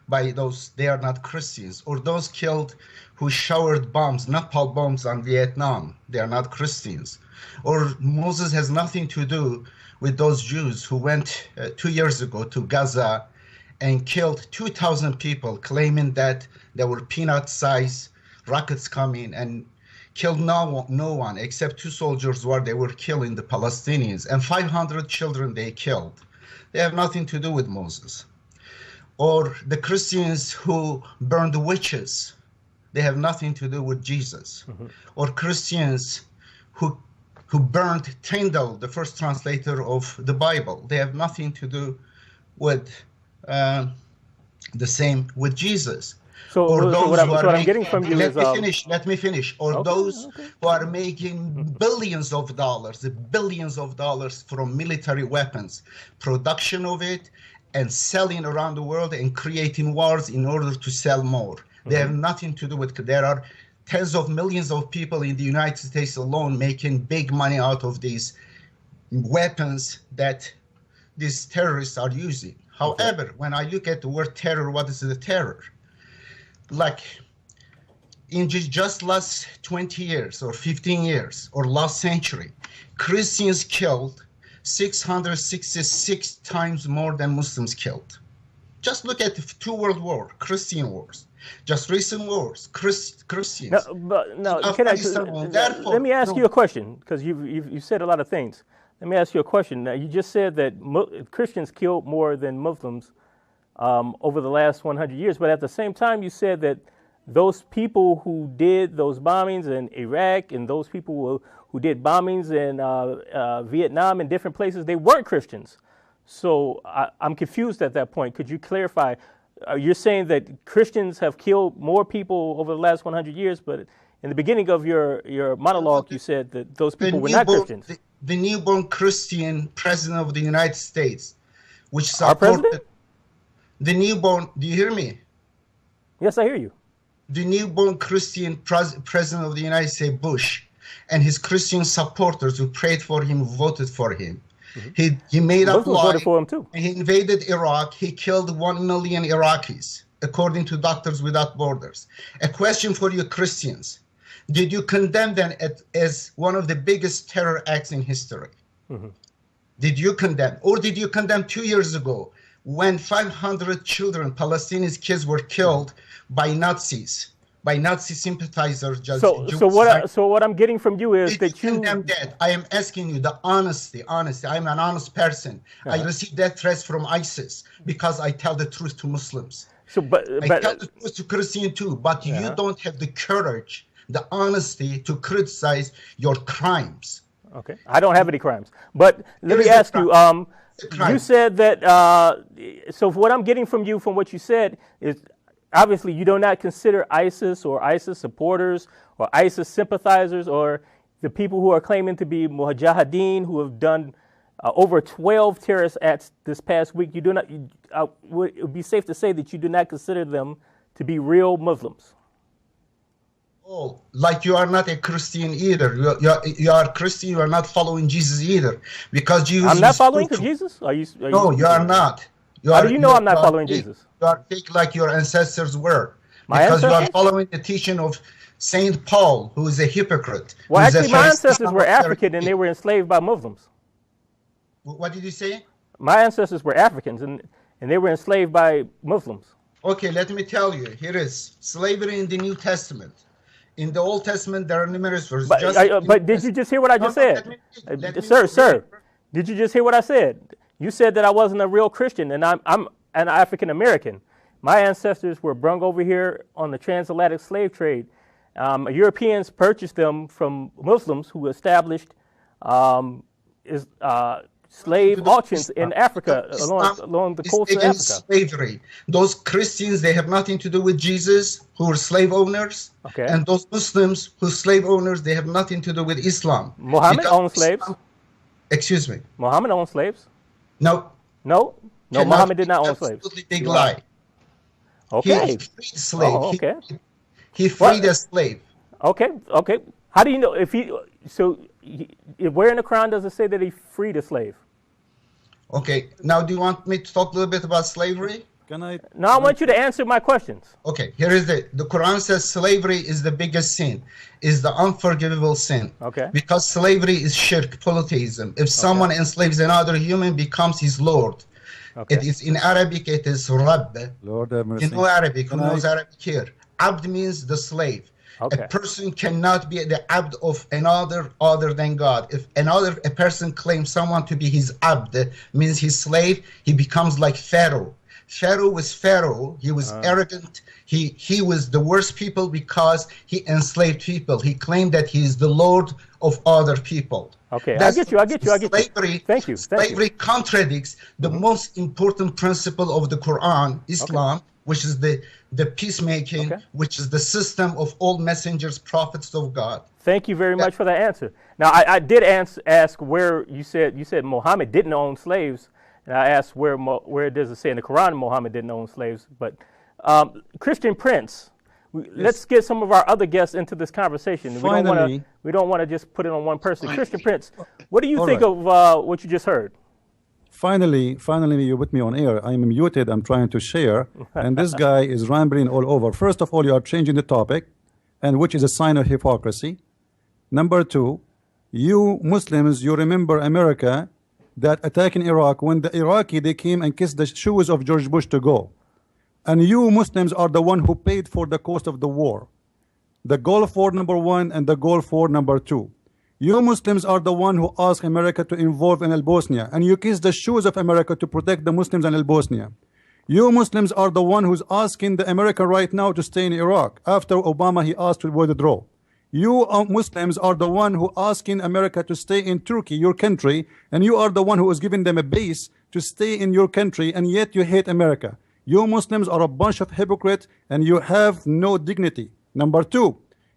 by those, they are not Christians. Or those killed who showered bombs, napalm bombs on Vietnam, they are not Christians. Or Moses has nothing to do with those Jews who went 2 years ago to Gaza and killed 2,000 people, claiming that there were peanut-sized rockets coming, and killed no one except 2 soldiers while they were killing the Palestinians, and 500 children they killed. They have nothing to do with Moses. Or the Christians who burned the witches they have nothing to do with Jesus. Or Christians who burned Tyndale, the first translator of the Bible, they have nothing to do with the same with Jesus. So, Or those what who are I'm getting from you is let me finish. Or Okay, those okay. who are making billions of dollars from military weapons, production of it, and selling around the world and creating wars in order to sell more. They have nothing to do with. There are tens of millions of people in the United States alone making big money out of these weapons that these terrorists are using. However, when I look at the word terror, what is the terror? Like in just last 20 years or 15 years or last century, Christians killed 666 times more than Muslims killed. Just look at the two world wars, Christian wars, just recent wars, Christians. No, let me ask you a question, because you said a lot of things. Let me ask you a question. Now, you just said that Christians killed more than Muslims over the last 100 years, but at the same time, you said that those people who did those bombings in Iraq and those people who did bombings in Vietnam and different places, they weren't Christians. So I'm confused at that point. Could you clarify? You're saying that Christians have killed more people over the last 100 years, but in the beginning of your monologue, you said that those people were not Christians. The newborn Christian president of the United States, which supported the newborn. Do you hear me? Yes, I hear you. The newborn Christian president of the United States, Bush, and his Christian supporters who prayed for him, voted for him. He made up Muslims voted for him too. He invaded Iraq. He killed 1 million Iraqis, according to Doctors Without Borders. A question for you Christians. Did you condemn them as one of the biggest terror acts in history? Did you condemn? Or did you condemn 2 years ago when 500 children, Palestinian kids, were killed by Nazis? By Nazi sympathizers. So what I'm getting from you is that you condemn that. I am asking you the honesty. I'm an honest person. I receive death threats from ISIS because I tell the truth to Muslims. I tell the truth to Christians too. But you don't have the courage, the honesty to criticize your crimes. Okay, I don't have any crimes. But let me ask you. You said that. So what I'm getting from you, from what you said, is. Obviously, you do not consider ISIS or ISIS supporters or ISIS sympathizers or the people who are claiming to be mujahideen who have done over 12 terrorist acts this past week. You do not. It would be safe to say that you do not consider them to be real Muslims. Oh, like you are not a Christian either. You are Christian. You are not following Jesus either, because Jesus. I'm not following Jesus. No, you are not. How do you know I'm not following Jesus? You are fake like your ancestors were. Because you are following the teaching of Saint Paul, who is a hypocrite. Well, actually, my ancestors were African and they were enslaved by Muslims. What did you say? My ancestors were Africans and they were enslaved by Muslims. Okay, let me tell you. Here is slavery in the New Testament. In the Old Testament, there are numerous verses. But did you just hear what I just said? Sir, did you just hear what I said? You said that I wasn't a real Christian, and I'm an African American. My ancestors were brung over here on the transatlantic slave trade. Europeans purchased them from Muslims who established slave auctions in Africa, along the coast of Africa. Slavery. Those Christians, they have nothing to do with Jesus, who are slave owners. Okay. And those Muslims who are slave owners, they have nothing to do with Islam. Muhammad owned slaves. Excuse me. Muhammad owned slaves. No. Muhammad did not own slaves. Absolutely big lie. Okay. He freed a slave. Oh, okay. He freed a slave. Okay. How do you know if he? So where in the Quran does it say that he freed a slave? Okay. Now, do you want me to talk a little bit about slavery? No, I want you to answer my questions. Okay. Here is the Quran says slavery is the biggest sin, is the unforgivable sin. Okay. Because slavery is shirk, polytheism. If someone enslaves another human, becomes his lord. Okay. It is in Arabic. It is Rabb. Lord have mercy. You know Arabic. Who knows Arabic here? Abd means the slave. Okay. A person cannot be the abd of another other than God. If a person claims someone to be his abd, means his slave, he becomes like Pharaoh. Pharaoh was Pharaoh. He was arrogant. He was the worst people because he enslaved people. He claimed that he is the Lord of other people. Okay, I get you. Slavery, Thank you. Slavery contradicts the most important principle of the Quran, Islam, which is the peacemaking, which is the system of all messengers, prophets of God. Thank you very much for that answer. Now, I did ask where you said Muhammad didn't own slaves, and I asked where does it say in the Quran Muhammad didn't own slaves. But Christian Prince, let's get some of our other guests into this conversation. Finally, we don't want to just put it on one person. Christian Prince, what do you think of what you just heard? Finally, you put me on air. I'm muted. I'm trying to share, and this guy is rambling all over. First of all, you are changing the topic, and which is a sign of hypocrisy. Number two, you Muslims, you remember America that attacking Iraq, when the Iraqi, they came and kissed the shoes of George Bush to go. And you Muslims are the one who paid for the cost of the war. The Gulf War #1 and the Gulf War #2. You Muslims are the one who asked America to involve in Al-Bosnia, and you kissed the shoes of America to protect the Muslims in Al-Bosnia. You Muslims are the one who's asking the America right now to stay in Iraq. After Obama, he asked to withdraw. You Muslims are the one who asking America to stay in Turkey, your country, and you are the one who is giving them a base to stay in your country, and yet you hate America. You Muslims are a bunch of hypocrites, and you have no dignity. Number two,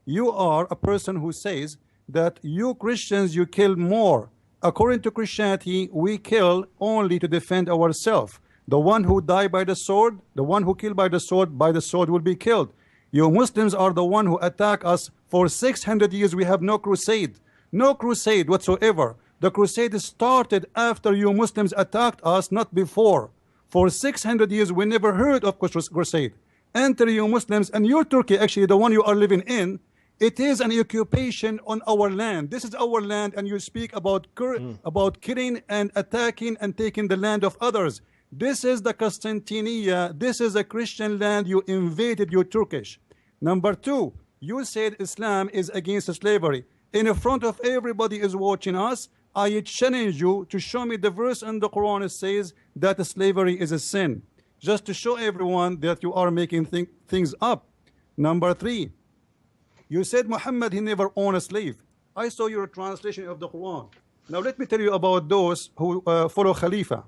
you are a person who says that you Christians, you kill more. According to Christianity, we kill only to defend ourselves. The one who died by the sword, the one who killed by the sword will be killed. You Muslims are the one who attack us. For 600 years we have no crusade whatsoever. The crusade started after you Muslims attacked us, not before. For 600 years we never heard of crusade. Enter you Muslims, and your Turkey, actually the one you are living in, it is an occupation on our land. This is our land, and you speak about killing and attacking and taking the land of others. This is the Constantinia. This is a Christian land. You invaded, you Turkish. Number two, you said Islam is against slavery. In front of everybody is watching us, I challenge you to show me the verse in the Quran that says that slavery is a sin. Just to show everyone that you are making things up. Number three, you said Muhammad, he never owned a slave. I saw your translation of the Quran. Now let me tell you about those who follow Khalifa.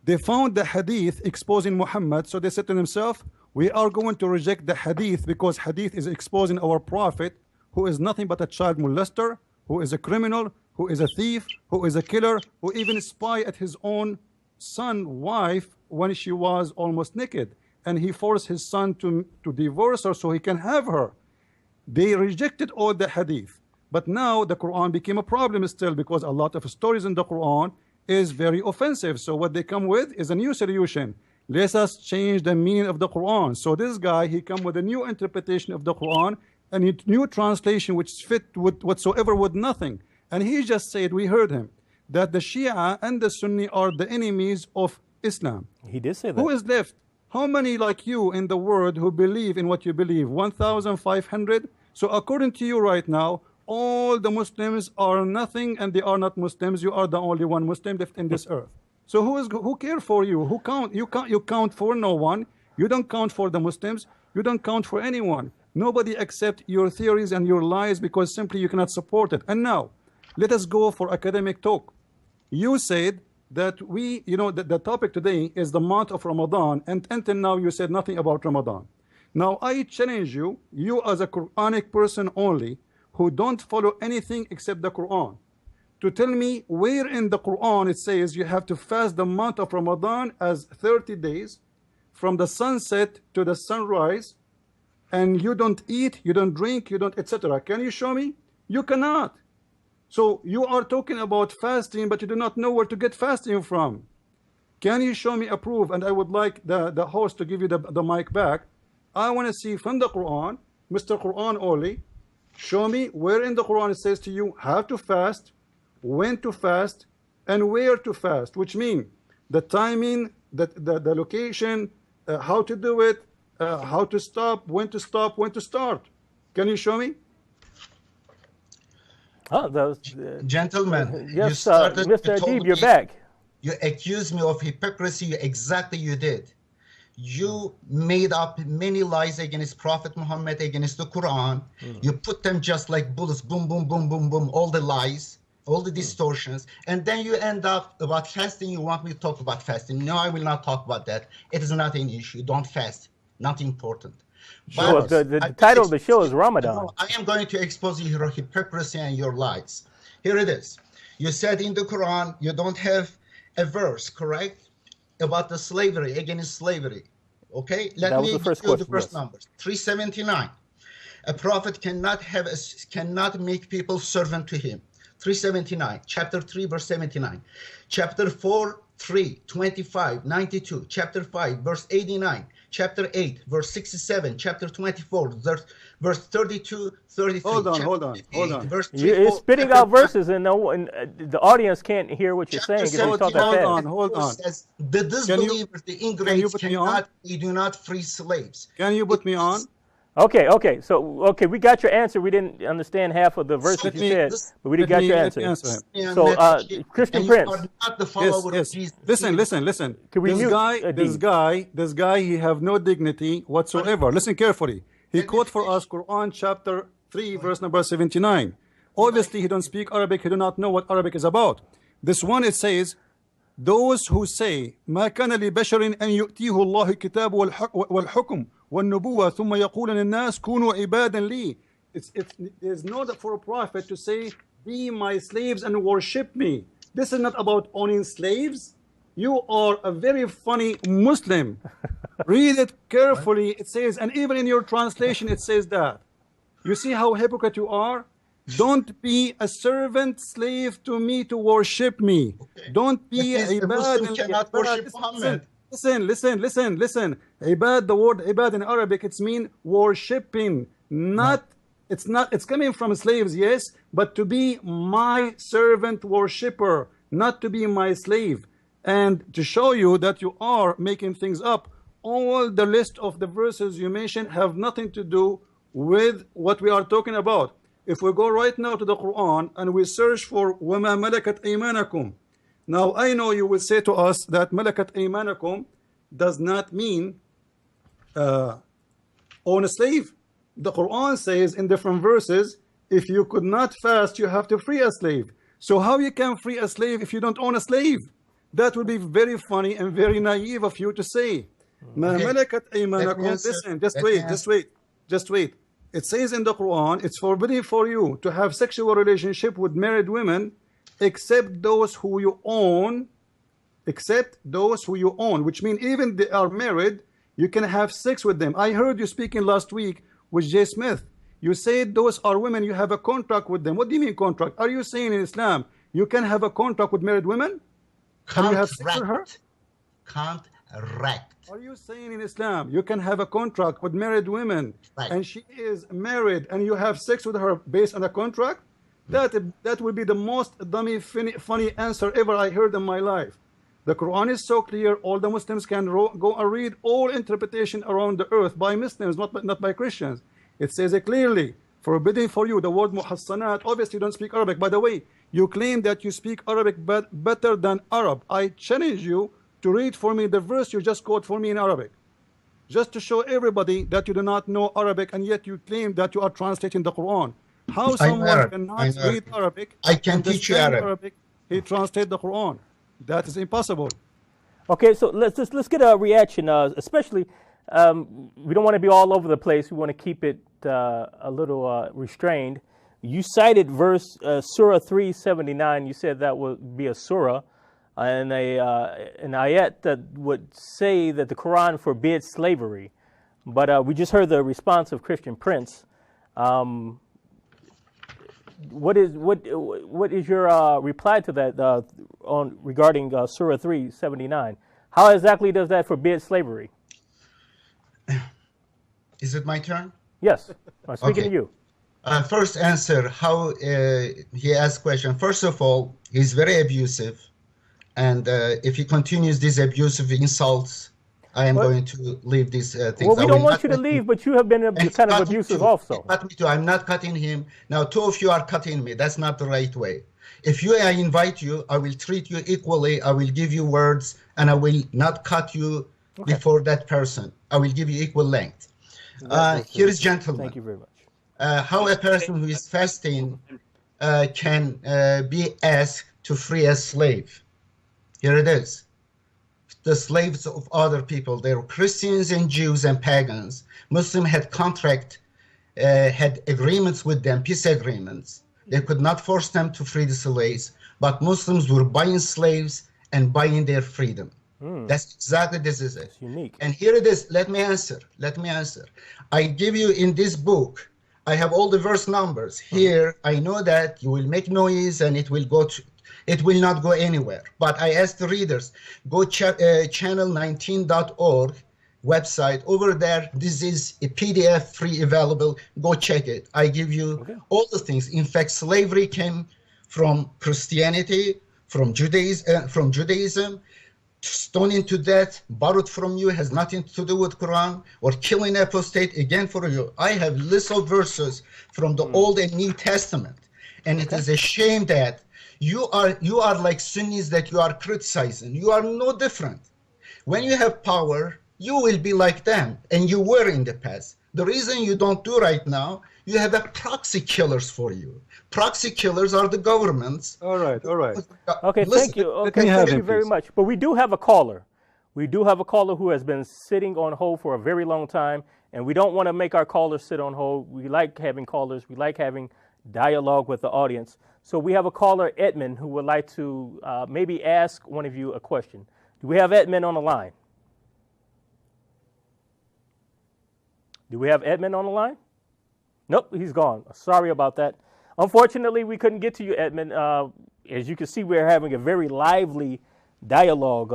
They found the hadith exposing Muhammad, so they said to themselves, we are going to reject the hadith because hadith is exposing our prophet, who is nothing but a child molester, who is a criminal, who is a thief, who is a killer, who even spy at his own son's wife when she was almost naked, and he forced his son to divorce her so he can have her. They rejected all the hadith, but now the Quran became a problem still, because a lot of stories in the Quran is very offensive. So what they come with is a new solution. Let us change the meaning of the Quran. So this guy, he come with a new interpretation of the Quran and a new translation which fit with whatsoever with nothing. And he just said, we heard him, that the Shia and the Sunni are the enemies of Islam. He did say that. Who is left? How many like you in the world who believe in what you believe? 1,500? So according to you right now, all the Muslims are nothing and they are not Muslims. You are the only one Muslim left in this earth. So who care for you? Who count? You count for no one. You don't count for the Muslims. You don't count for anyone. Nobody accept your theories and your lies because simply you cannot support it. And now, let us go for academic talk. You said that the topic today is the month of Ramadan, and until now you said nothing about Ramadan. Now I challenge you, you as a Quranic person only, who don't follow anything except the Quran, to tell me where in the Quran it says you have to fast the month of Ramadan as 30 days from the sunset to the sunrise, and you don't eat, you don't drink, you don't etc. Can you show me? You cannot. So you are talking about fasting, but you do not know where to get fasting from. Can you show me a proof? And I would like the host to give you the mic back. I want to see from the Quran, Mr. Quran only, show me where in the Quran it says to you how to fast, when to fast, and where to fast, which mean the timing, the location, how to do it, how to stop, when to start. Can you show me? Gentlemen, yes, Mr. Adib, you're back. You accuse me of hypocrisy. Exactly you did. You made up many lies against Prophet Muhammad, against the Quran. You put them just like bullets, boom, boom, boom, boom, boom, all the lies, all the distortions. And then you end up about fasting. You want me to talk about fasting. No, I will not talk about that. It is not an issue. Don't fast. Not important. Sure. The title of the show is Ramadan. No, I am going to expose your hypocrisy and your lies. Here it is. You said in the Quran, you don't have a verse, correct? About the slavery, against slavery. Okay, let me give you the verse numbers. 379. A prophet cannot make people servant to him. 379. Chapter 3, verse 79. Chapter 4, 3, 25, 92. Chapter 5, verse 89. Chapter 8, verse 67. Chapter 24, verse 32, 33. Hold on. Verse You're spitting out verses, and the audience can't hear what you're saying. Hold on. The disbelievers, the ingrates, we do not free slaves. Can you put me on? Okay. So, we got your answer. We didn't understand half of the verses you said, but we got your answer. So, Christian Prince. Yes. Listen. This guy, he have no dignity whatsoever. Listen carefully. He quote for us Quran chapter 3, verse number 79. Obviously, he don't speak Arabic. He do not know what Arabic is about. This one, it says, those who say, ما كان لبشر أن يؤتيه الله الكتاب والحكم والنبوة ثم يقول للناس كونوا عبادا لي. There's no for a prophet to say, be my slaves and worship me. This is not about owning slaves. You are a very funny Muslim. Read it carefully. It says, and even in your translation, it says that. You see how hypocrite you are? Don't be a servant slave to me to worship me. Don't be a ibad. Cannot worship Muhammad. Listen. Ibad, the word ibad in Arabic, it's mean worshipping. It's coming from slaves, yes, but to be my servant worshipper, not to be my slave. And to show you that you are making things up, all the list of the verses you mentioned have nothing to do with what we are talking about. If we go right now to the Quran and we search for وَمَا مَلَكَتْ أَيْمَانَكُمْ. Now I know you will say to us that مَلَكَتْ أَيْمَانَكُمْ does not mean own a slave. The Quran says in different verses, if you could not fast, you have to free a slave. So how you can free a slave if you don't own a slave? That would be very funny and very naive of you to say. مَا مَلَكَتْ أَيْمَانَكُمْ. Listen, just wait. It says in the Quran, it's forbidden for you to have sexual relationship with married women except those who you own, which means even they are married, you can have sex with them. I heard you speaking last week with Jay Smith. You said those are women, you have a contract with them. What do you mean contract? Are you saying in Islam you can have a contract with married women? Can you have sex with her? Contract. Are you saying in Islam you can have a contract with married women, right, and she is married and you have sex with her based on a contract? That would be the most dummy funny answer ever I heard in my life. The Quran is so clear, all the Muslims can go and read all interpretation around the earth by Muslims, not by Christians. It says it clearly, forbidden for you, the word muhassanat. Obviously you don't speak Arabic. By the way, you claim that you speak Arabic better than Arab. I challenge you to read for me the verse you just quote for me in Arabic, just to show everybody that you do not know Arabic and yet you claim that you are translating the Quran. How someone cannot read Arabic? I can teach you Arabic. He translates the Quran. That is impossible. Okay, so let's get a reaction, especially we don't want to be all over the place. We want to keep it a little restrained. You cited verse Surah 379. You said that would be a surah. And an ayat that would say that the Quran forbids slavery. But we just heard the response of Christian Prince. What is your reply to that regarding Surah 379? How exactly does that forbid slavery? Is it my turn? Yes, I'm speaking to you. First answer, how he asked question. First of all, he's very abusive. And if he continues these abusive insults, I am going to leave these things. Well, we don't want you to leave, but you have been kind of abusive also. Cut me too. I'm not cutting him. Now, two of you are cutting me. That's not the right way. If I invite you, I will treat you equally. I will give you words, and I will not cut you before that person. I will give you equal length. Here is, gentlemen. Thank you very much. How a person who is fasting can be asked to free a slave. Here it is. The slaves of other people, they were Christians and Jews and pagans. Muslims had had agreements with them, peace agreements. They could not force them to free the slaves, but Muslims were buying slaves and buying their freedom. That's exactly, this is it. It's unique. And here it is. Let me answer. I give you in this book, I have all the verse numbers. Here, I know that you will make noise and it will not go anywhere. But I ask the readers, go channel19.org website. Over there, this is a PDF free available. Go check it. I give you all the things. In fact, slavery came from Christianity, from Judaism. Stoning to death, borrowed from you, has nothing to do with Quran, or killing apostate, again for you. I have lists of verses from the Old and New Testament, and it is a shame that you are like Sunnis that you are criticizing. You are no different. When you have power, you will be like them, and you were in the past. The reason you don't do right now, you have a proxy killers for you. Proxy killers are the governments. All right. Okay, Listen, thank you. Okay, thank you very much. But we do have a caller. We do have a caller who has been sitting on hold for a very long time, and we don't want to make our callers sit on hold. We like having callers. We like having dialogue with the audience. So we have a caller, Edmund, who would like to maybe ask one of you a question. Do we have Edmund on the line? Do we have Edmund on the line? Nope, he's gone. Sorry about that. Unfortunately, we couldn't get to you, Edmund. As you can see, we're having a very lively dialogue.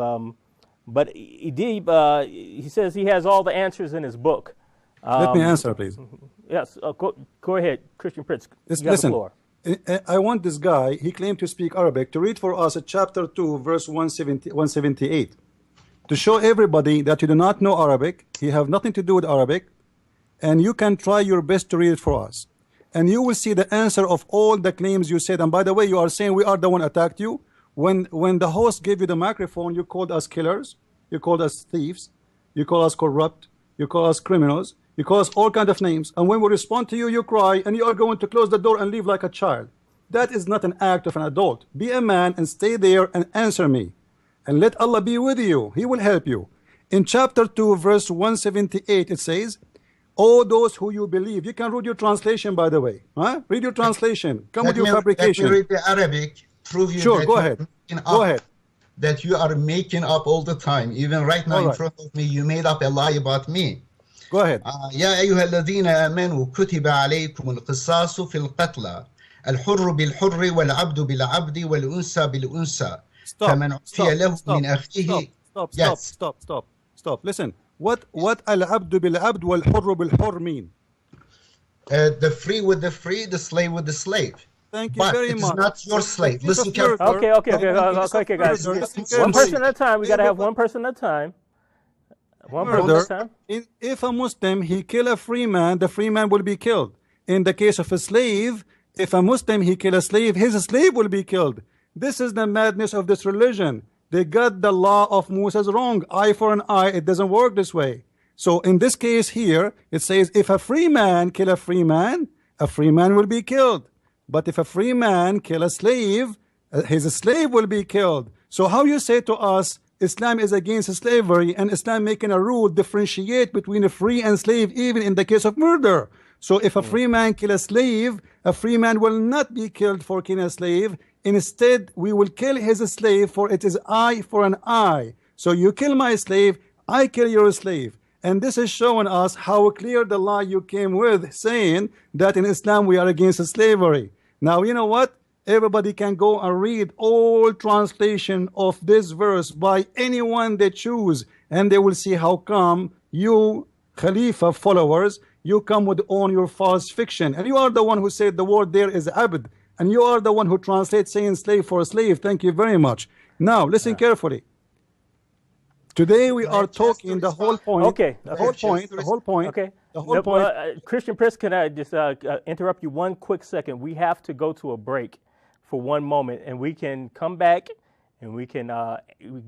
But Idib, he says he has all the answers in his book. Let me answer, please. Yes, go ahead, Christian Prince. Listen, I want this guy, he claimed to speak Arabic, to read for us chapter 2, verse 178, to show everybody that you do not know Arabic, you have nothing to do with Arabic, and you can try your best to read it for us. And you will see the answer of all the claims you said. And by the way, you are saying we are the one attacked you. When the host gave you the microphone, you called us killers, you called us thieves, you call us corrupt, you call us criminals, you call us all kinds of names. And when we respond to you, you cry, and you are going to close the door and leave like a child. That is not an act of an adult. Be a man and stay there and answer me. And let Allah be with you. He will help you. In chapter 2, verse 178, it says, all those who you believe. You can read your translation, by the way. Huh? Read your translation. Come with your fabrication. Let me read the Arabic. Prove you sure, that go ahead. Go ahead. That you are making up all the time. Even right now in front of me, you made up a lie about me. Go ahead. يا أيها الذين آمنوا كتب عليكم القصاص في القتلى الحر بالحر والعبد بالعبد والأنثى بالأنثى فمن عفي له من أخيه. Stop. Listen. What al-abdu bil-abd wal-hurru bil-hurr mean? The free with the free, the slave with the slave. Thank you very much. It's not your slave. Listen carefully. Okay, guys. One person at a time. We got to have one person at a time. One person at a time. If a Muslim, he kill a free man, the free man will be killed. In the case of a slave, if a Muslim, he kill a slave, his slave will be killed. This is the madness of this religion. They got the law of Moses wrong. Eye for an eye. It doesn't work this way. So in this case here, it says if a free man kill a free man will be killed. But if a free man kill a slave, his slave will be killed. So how you say to us, Islam is against slavery, and Islam making a rule differentiate between a free and slave even in the case of murder. So if a free man kill a slave, a free man will not be killed for killing a slave. Instead, we will kill his slave, for it is eye for an eye. So you kill my slave, I kill your slave. And this is showing us how clear the lie you came with, saying that in Islam we are against slavery. Now, you know what? Everybody can go and read all translation of this verse by anyone they choose, and they will see how come you, Khalifa followers, you come with on your false fiction. And you are the one who said the word there is abd. And you are the one who translates saying slave for a slave. Thank you very much. Now, listen carefully. Today we are talking the whole point. Okay. The whole point. Okay. The whole point. Christian Prince, can I just interrupt you one quick second? We have to go to a break for one moment, and we can come back and we can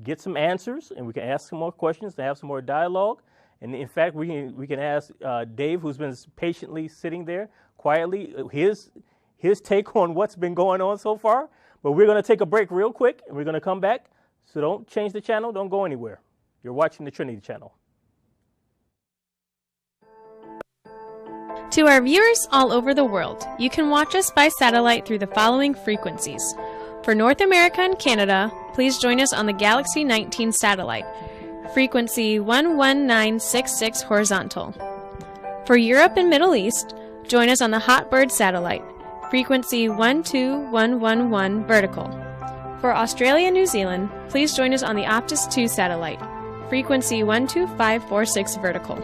get some answers, and we can ask some more questions to have some more dialogue. And in fact, we can ask Dave, who's been patiently sitting there quietly, his take on what's been going on so far. But we're going to take a break real quick, and we're going to come back. So don't change the channel. Don't go anywhere. You're watching the Trinity channel. To our viewers all over the world, you can watch us by satellite through the following frequencies. For North America and Canada, please join us on the Galaxy 19 satellite, frequency 11966 horizontal. For Europe and Middle East, join us on the Hotbird satellite, frequency 12111 vertical. For Australia and New Zealand, please join us on the Optus 2 satellite, frequency 12546 vertical.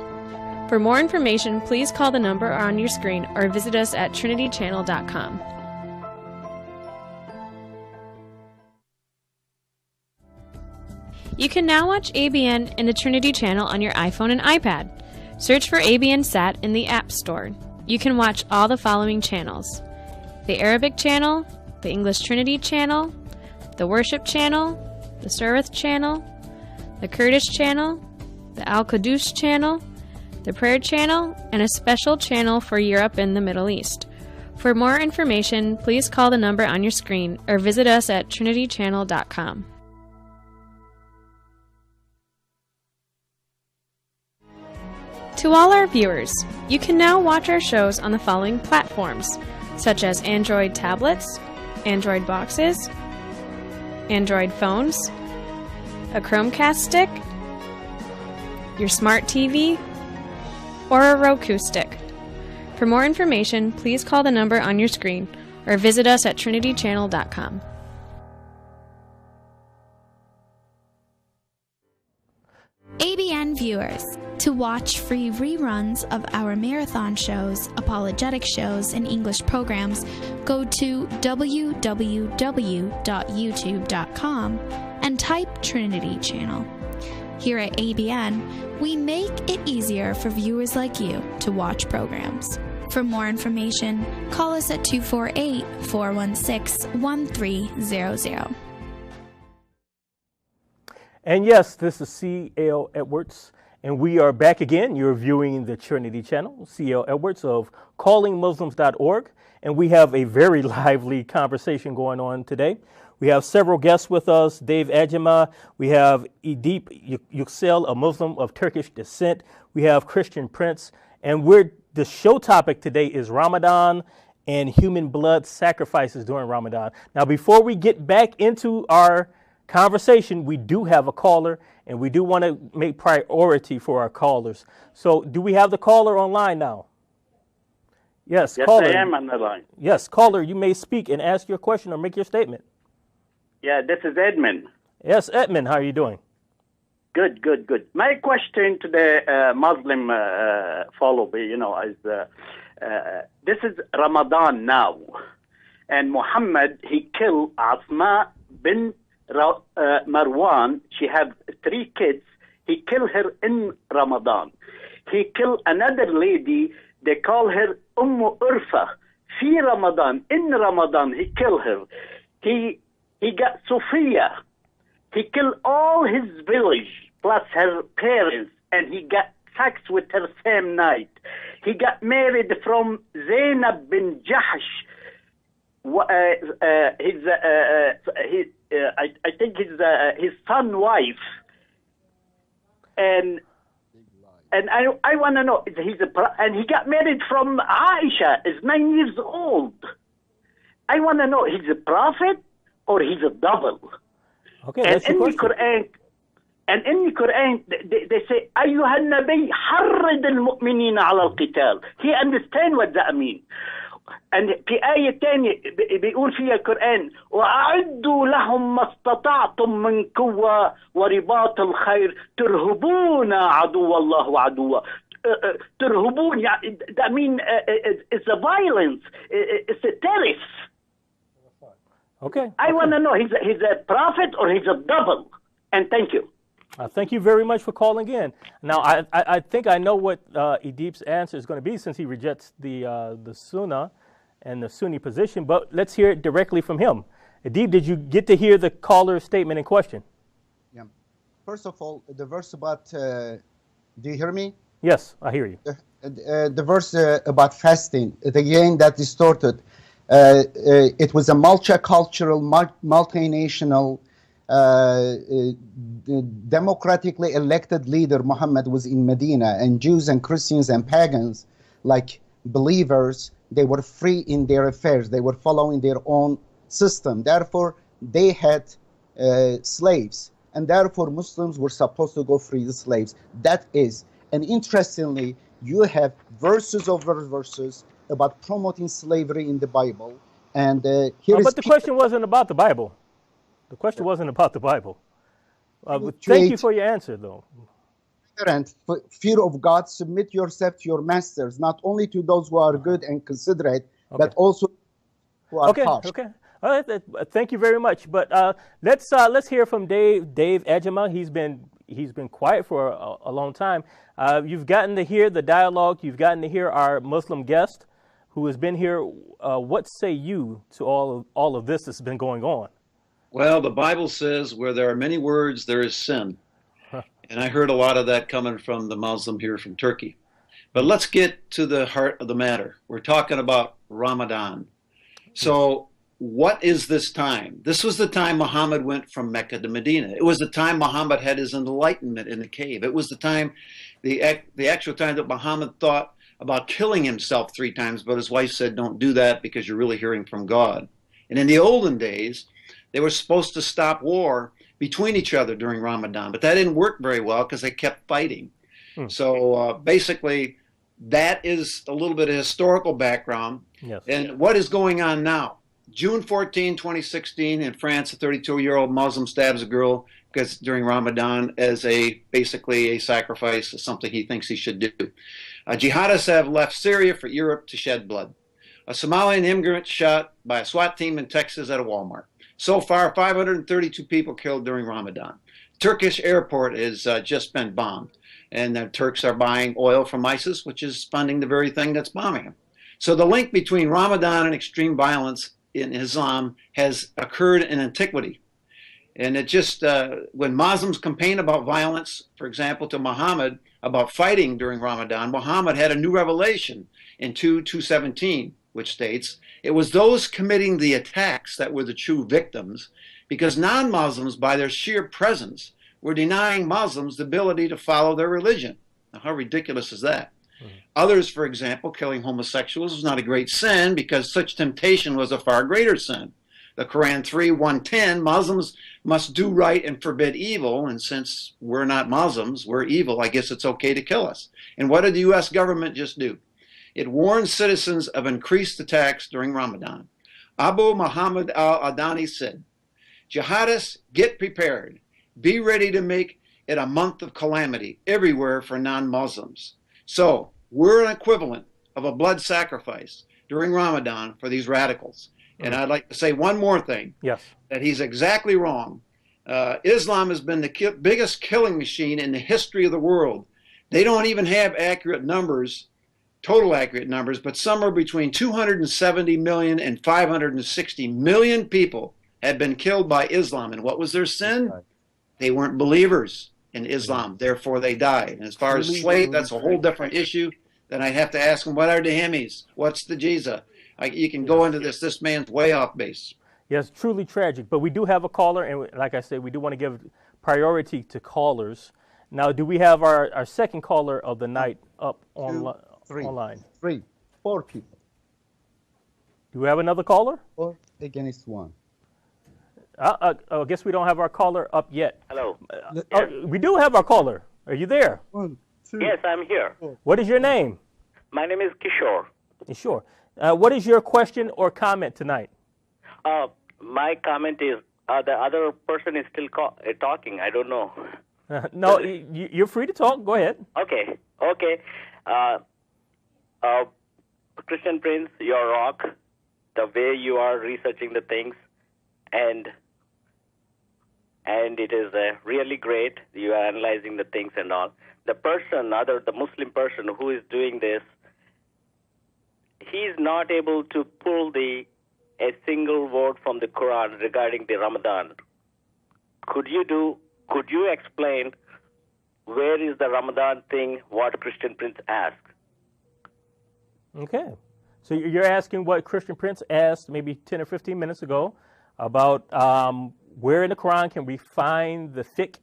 For more information, please call the number on your screen or visit us at trinitychannel.com. You can now watch ABN and the Trinity channel on your iPhone and iPad. Search for ABN Sat in the App Store. You can watch all the following channels: the Arabic channel, the English Trinity channel, the Worship channel, the Surith channel, the Kurdish channel, the Al-Quddus channel, the Prayer channel, and a special channel for Europe and the Middle East. For more information, please call the number on your screen or visit us at trinitychannel.com. To all our viewers, you can now watch our shows on the following platforms, such as Android tablets, Android boxes, Android phones, a Chromecast stick, your smart TV, or a Roku stick. For more information, please call the number on your screen or visit us at trinitychannel.com. ABN viewers, to watch free reruns of our marathon shows, apologetic shows, and English programs, go to www.youtube.com and type Trinity Channel. Here at ABN, we make it easier for viewers like you to watch programs. For more information, call us at 248-416-1300. And yes, this is C.L. Edwards, and we are back again. You're viewing the Trinity channel, C.L. Edwards of callingmuslims.org, and we have a very lively conversation going on today. We have several guests with us: Dave Ajima, we have Edip Yüksel, a Muslim of Turkish descent, we have Christian Prince, and the show topic today is Ramadan and human blood sacrifices during Ramadan. Now, before we get back into our conversation, we do have a caller, and we do want to make priority for our callers. So do we have the caller online now? Yes, caller. I am on the line. Yes, caller, you may speak and ask your question or make your statement. Yeah, this is Edmund. Yes, Edmund, how are you doing? Good. My question to the Muslim follower, is this is Ramadan now, and Muhammad, he killed Asma bin Marwan. She had 3 kids. He killed her in Ramadan. He killed another lady. They call her Urfa. Fi Ramadan. In Ramadan, he killed her. He got Sophia. He killed all his village plus her parents, and he got sex with her same night. He got married from Zainab bin Jahsh. I think his son's wife, and I want to know, and he got married from Aisha, is 9 years old. I want to know, he's a prophet or he's a double? Okay, and that's your question. In the Qur'an, they say, أيها النبي حرض المؤمنين على القتال. He understand what that means. And في آية تانية بيقول فيها القرآن: وأعدوا لهم ما استطعتم من قوة ورباط الخير ترهبون عدو الله وعدوه. ترهبون, that means it's a violence, it's a terrorist. Okay. I want to know, he's a prophet or he's a double? And thank you. Thank you very much for calling in. Now, I think I know what Edip's answer is going to be, since he rejects the Sunnah and the Sunni position, but let's hear it directly from him. Adib, did you get to hear the caller's statement in question? Yeah. First of all, the verse about, do you hear me? Yes, I hear you. The verse about fasting, again, that distorted. It was a multicultural, multinational, democratically elected leader. Muhammad was in Medina, and Jews and Christians and pagans, like believers, they were free in their affairs. They were following their own system. Therefore, they had slaves, and therefore Muslims were supposed to go free the slaves. That is, and interestingly, you have verses over verses about promoting slavery in the Bible. And but the question wasn't about the Bible. The question wasn't about the Bible. Thank you for your answer, though. And fear of God, submit yourself to your masters, not only to those who are good and considerate, but also who are harsh. Okay. All right. Thank you very much. But let's hear from Dave Ejima. He's been quiet for a long time. You've gotten to hear the dialogue. You've gotten to hear our Muslim guest who has been here. What say you to all of this that's been going on? Well, the Bible says where there are many words, there is sin. And I heard a lot of that coming from the Muslim here from Turkey. But let's get to the heart of the matter. We're talking about Ramadan. So what is this time? This was the time Muhammad went from Mecca to Medina. It was the time Muhammad had his enlightenment in the cave. It was the time, the actual time that Muhammad thought about killing himself 3 times, but his wife said, don't do that because you're really hearing from God. And in the olden days, they were supposed to stop war between each other during Ramadan, but that didn't work very well because they kept fighting. So basically, that is a little bit of historical background. Yes. And what is going on now? June 14, 2016, in France, a 32-year-old Muslim stabs a girl because during Ramadan as basically a sacrifice, something he thinks he should do. Jihadists have left Syria for Europe to shed blood. A Somalian immigrant shot by a SWAT team in Texas at a Walmart. So far, 532 people killed during Ramadan. Turkish airport has just been bombed, and the Turks are buying oil from ISIS, which is funding the very thing that's bombing them. So the link between Ramadan and extreme violence in Islam has occurred in antiquity. And it just, when Muslims complain about violence, for example, to Muhammad, about fighting during Ramadan, Muhammad had a new revelation in 2:17, which states, it was those committing the attacks that were the true victims, because non-Muslims, by their sheer presence, were denying Muslims the ability to follow their religion. Now, how ridiculous is that? Others, for example, killing homosexuals was not a great sin because such temptation was a far greater sin. The Quran 3:110, Muslims must do right and forbid evil, and since we're not Muslims, we're evil, I guess it's okay to kill us. And what did the U.S. government just do? It warned citizens of increased attacks during Ramadan. Abu Muhammad al-Adani said, jihadists, get prepared. Be ready to make it a month of calamity everywhere for non-Muslims. So we're an equivalent of a blood sacrifice during Ramadan for these radicals. And I'd like to say one more thing. Yes. That he's exactly wrong. Islam has been the biggest killing machine in the history of the world. They don't even have accurate numbers, total accurate numbers, but somewhere between 270 million and 560 million people have been killed by Islam. And what was their sin? They weren't believers in Islam, therefore they died. And as far as slave, that's a whole different issue. Then I'd have to ask them, what are the Hemis? What's the Jiza? You can go into this. This man's way off base. Yes, truly tragic. But we do have a caller, and like I said, we do want to give priority to callers. Now, do we have our second caller of the night up online? 3, 4 people. Do we have another caller? 4 against 1. I guess we don't have our caller up yet. Hello. We do have our caller. Are you there? 1, 2. Yes, I'm here. What is your name? My name is Kishore. Sure. What is your question or comment tonight? My comment is the other person is still talking. I don't know. No, you're free to talk. Go ahead. Okay. Christian Prince, you're rock. The way you are researching the things, and it is really great. You are analyzing the things and all. The Muslim person who is doing this, he's not able to pull a single word from the Quran regarding the Ramadan. Could you explain where is the Ramadan thing, what Christian Prince asked? Okay. So you're asking what Christian Prince asked maybe 10 or 15 minutes ago about where in the Quran can we find the fiqh,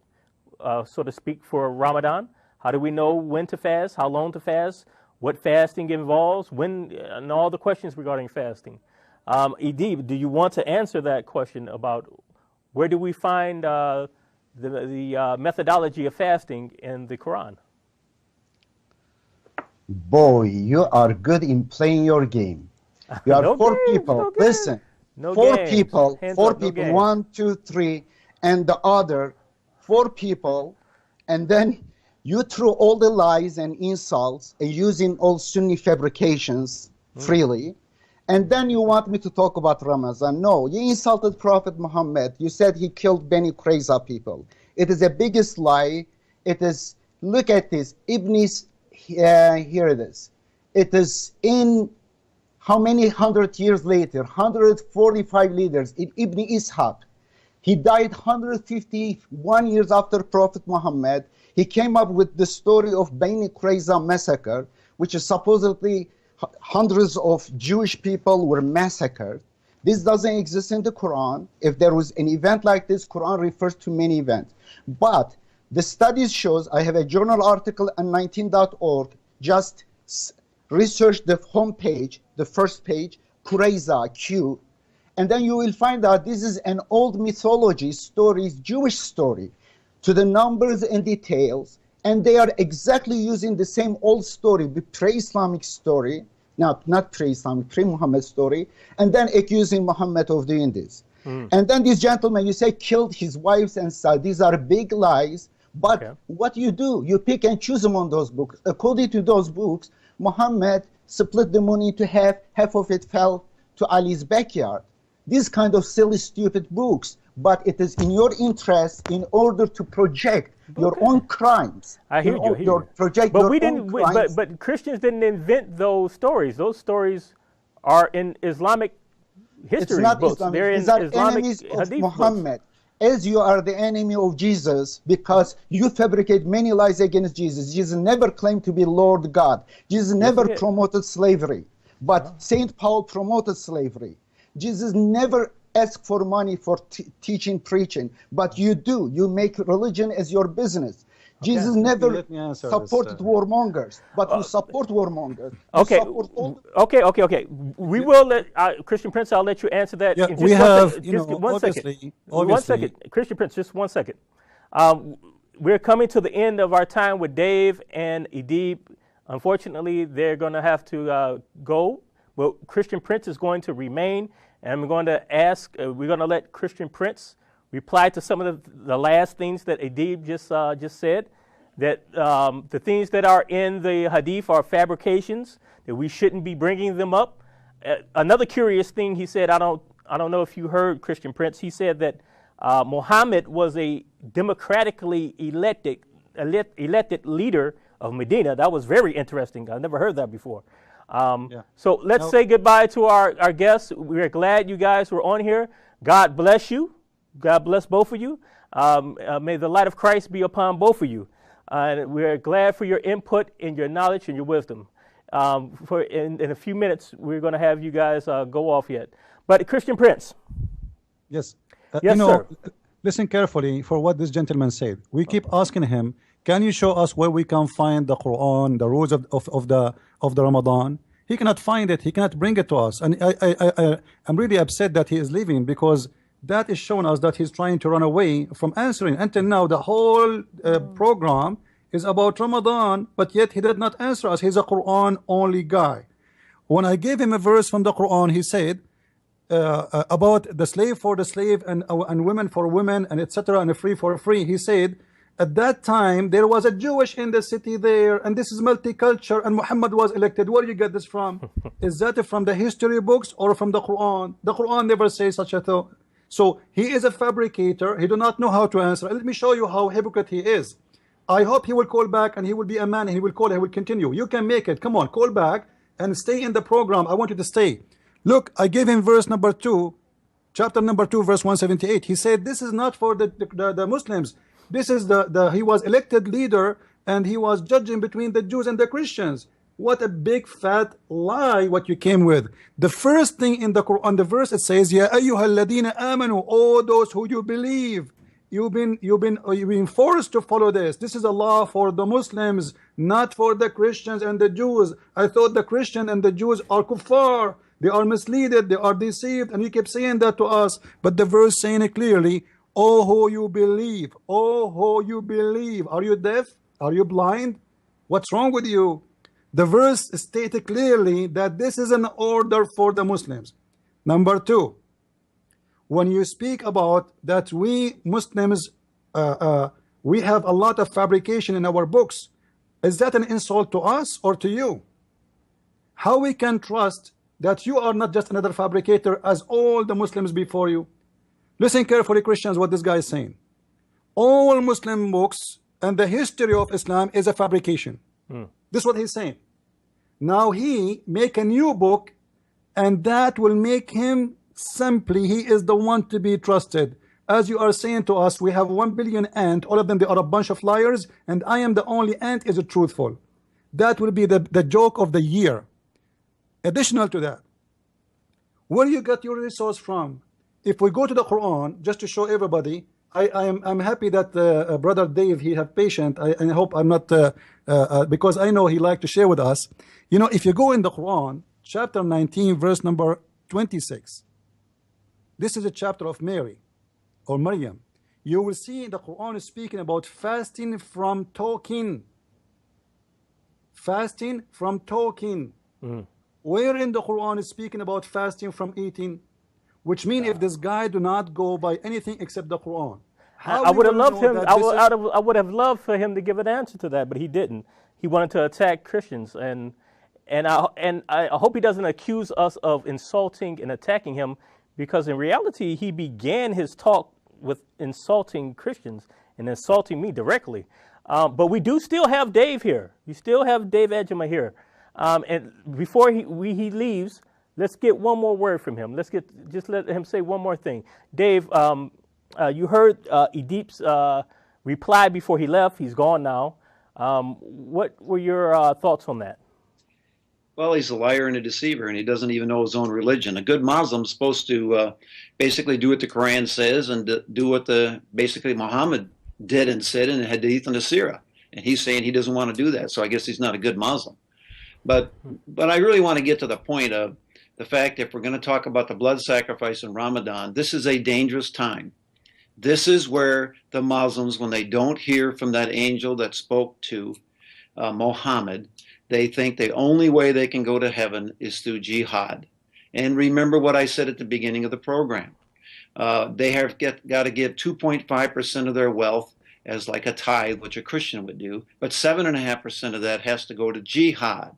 so to speak, for Ramadan? How do we know when to fast, how long to fast, what fasting involves, when, and all the questions regarding fasting. Edib, do you want to answer that question about where do we find the methodology of fasting in the Quran? Boy, you are good in playing your game. You are No four games, people. no games. Listen, No four games. people, Hands four up, no people, games. 1, 2, 3, and the other 4 people, and then you threw all the lies and insults and using all Sunni fabrications freely, and then you want me to talk about Ramadan. No, you insulted Prophet Muhammad. You said he killed Bani Qurayza people. It is the biggest lie. It is, look at this, here it is. It is in how many 100 years later, 145 leaders in Ibn Ishaq. He died 151 years after Prophet Muhammad. He came up with the story of Bani Qurayza massacre, which is supposedly hundreds of Jewish people were massacred. This doesn't exist in the Quran. If there was an event like this, Quran refers to many events. But the studies shows, I have a journal article on 19.org, just research the home page, the first page, Qurayza, Q, and then you will find out this is an old mythology story, Jewish story, to the numbers and details, and they are exactly using the same old story, the pre-Islamic story, not pre-Islamic, pre-Muhammad story, and then accusing Muhammad of doing this. And then this gentleman, you say, killed his wives and sons. These are big lies, but what you do, you pick and choose among those books. According to those books, Muhammad split the money into half of it fell to Ali's backyard. These kind of silly, stupid books, but it is in your interest in order to project your own crimes. I hear you. Project But your we own didn't. crimes. But Christians didn't invent those stories. Those stories are in Islamic history It's not books. Islamic. They're in These are Islamic enemies of hadith Muhammad. As you are the enemy of Jesus, because you fabricate many lies against Jesus. Jesus never claimed to be Lord God. Jesus never promoted slavery. But St. Paul promoted slavery. Jesus never asked for money for teaching, preaching. But you do. You make religion as your business. Jesus never supported warmongers, but you support warmongers. Okay. We will let Christian Prince. I'll let you answer that. Yeah, in we just have, just one second. obviously. 1 second, Christian Prince. Just 1 second. We're coming to the end of our time with Dave and Edib. Unfortunately, they're going to have to go. But Christian Prince is going to remain, and I'm going to ask. We're going to let Christian Prince reply to some of the last things that Edib just said, that the things that are in the hadith are fabrications, that we shouldn't be bringing them up. Another curious thing he said, I don't know if you heard, Christian Prince, he said that Muhammad was a democratically elected leader of Medina. That was very interesting. I never heard that before. So let's say goodbye to our guests. We're glad you guys were on here. God bless you. God bless both of you. May the light of Christ be upon both of you. And we're glad for your input and your knowledge and your wisdom. In a few minutes, we're going to have you guys go off yet. But Christian Prince. Yes. Yes, sir. Listen carefully for what this gentleman said. We keep asking him, can you show us where we can find the Quran, the rules of the Ramadan? He cannot find it. He cannot bring it to us. And I'm really upset that he is leaving, because that is showing us that he's trying to run away from answering. Until now, the whole program is about Ramadan, but yet he did not answer us. He's a Quran-only guy. When I gave him a verse from the Quran, he said about the slave for the slave and women for women and etc. and free for free. He said, at that time, there was a Jewish in the city there, and this is multicultural, and Muhammad was elected. Where do you get this from? Is that from the history books or from the Quran? The Quran never says such a thing. So he is a fabricator. He do not know how to answer. Let me show you how hypocrite he is. I hope he will call back, and he will be a man, and he will call, he will continue. You can make it. Come on, call back and stay in the program. I want you to stay. Look, I gave him verse number 2, chapter number 2, verse 178. He said, this is not for the Muslims. This is he was elected leader, and he was judging between the Jews and the Christians. What a big fat lie what you came with. The first thing in the Quran, the verse, it says, Ya ayyuhal ladina amanu, all those who you believe. You've been forced to follow this. This is a law for the Muslims, not for the Christians and the Jews. I thought the Christian and the Jews are kuffar. They are misled, they are deceived, and you keep saying that to us. But the verse saying it clearly, oh who you believe, oh who you believe. Are you deaf? Are you blind? What's wrong with you? The verse stated clearly that this is an order for the Muslims. Number 2, when you speak about that we Muslims, we have a lot of fabrication in our books, is that an insult to us or to you? How we can trust that you are not just another fabricator as all the Muslims before you? Listen carefully, Christians, what this guy is saying. All Muslim books and the history of Islam is a fabrication. This is what he's saying. Now he make a new book, and that will make him simply, he is the one to be trusted. As you are saying to us, we have 1 billion ant, all of them, they are a bunch of liars, and I am the only ant is truthful. That will be the joke of the year. Additional to that, where you get your resource from? If we go to the Quran, just to show everybody, I'm happy that brother Dave, he have patience. I hope I'm not because I know he like to share with us. You know, if you go in the Quran, chapter 19, verse number 26, this is a chapter of Mary or Maryam. You will see the Quran is speaking about fasting from talking. Fasting from talking. Where in the Quran is speaking about fasting from eating? Which means if this guy do not go by anything except the Quran. I would have loved him. I would have loved for him to give an answer to that, but he didn't. He wanted to attack Christians, and I hope he doesn't accuse us of insulting and attacking him, because in reality he began his talk with insulting Christians and insulting me directly. But we do still have Dave here. You still have Dave Ejima here, and before he leaves, let's get one more word from him. Just let him say one more thing. Dave, you heard Edip's reply before he left. He's gone now. What were your thoughts on that? Well, he's a liar and a deceiver, and he doesn't even know his own religion. A good Muslim is supposed to basically do what the Quran says and do what basically Muhammad did and said in the Hadith and the Sirah. And he's saying he doesn't want to do that, so I guess he's not a good Muslim. But I really want to get to the point of the fact that if we're going to talk about the blood sacrifice in Ramadan, this is a dangerous time. This is where the Muslims, when they don't hear from that angel that spoke to Muhammad, they think the only way they can go to heaven is through jihad. And remember what I said at the beginning of the program. They have got to give 2.5% of their wealth as like a tithe, which a Christian would do, but 7.5% of that has to go to jihad.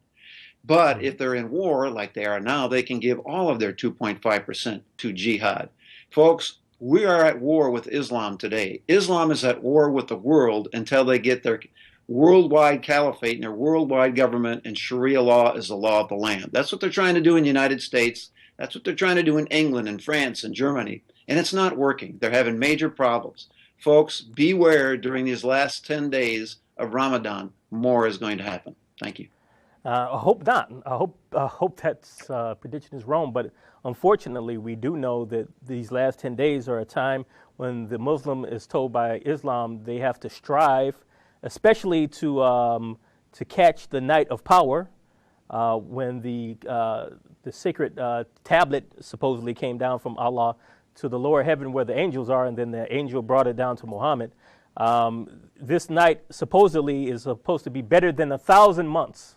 But if they're in war, like they are now, they can give all of their 2.5% to jihad. Folks, we are at war with Islam today. Islam is at war with the world until they get their worldwide caliphate and their worldwide government, and Sharia law is the law of the land. That's what they're trying to do in the United States. That's what they're trying to do in England and France and Germany. And it's not working. They're having major problems. Folks, beware during these last 10 days of Ramadan. More is going to happen. Thank you. I hope not. I hope that prediction is wrong. But unfortunately, we do know that these last 10 days are a time when the Muslim is told by Islam they have to strive, especially to catch the night of power, when the sacred tablet supposedly came down from Allah to the lower heaven where the angels are, and then the angel brought it down to Muhammad. This night supposedly is supposed to be better than 1,000 months,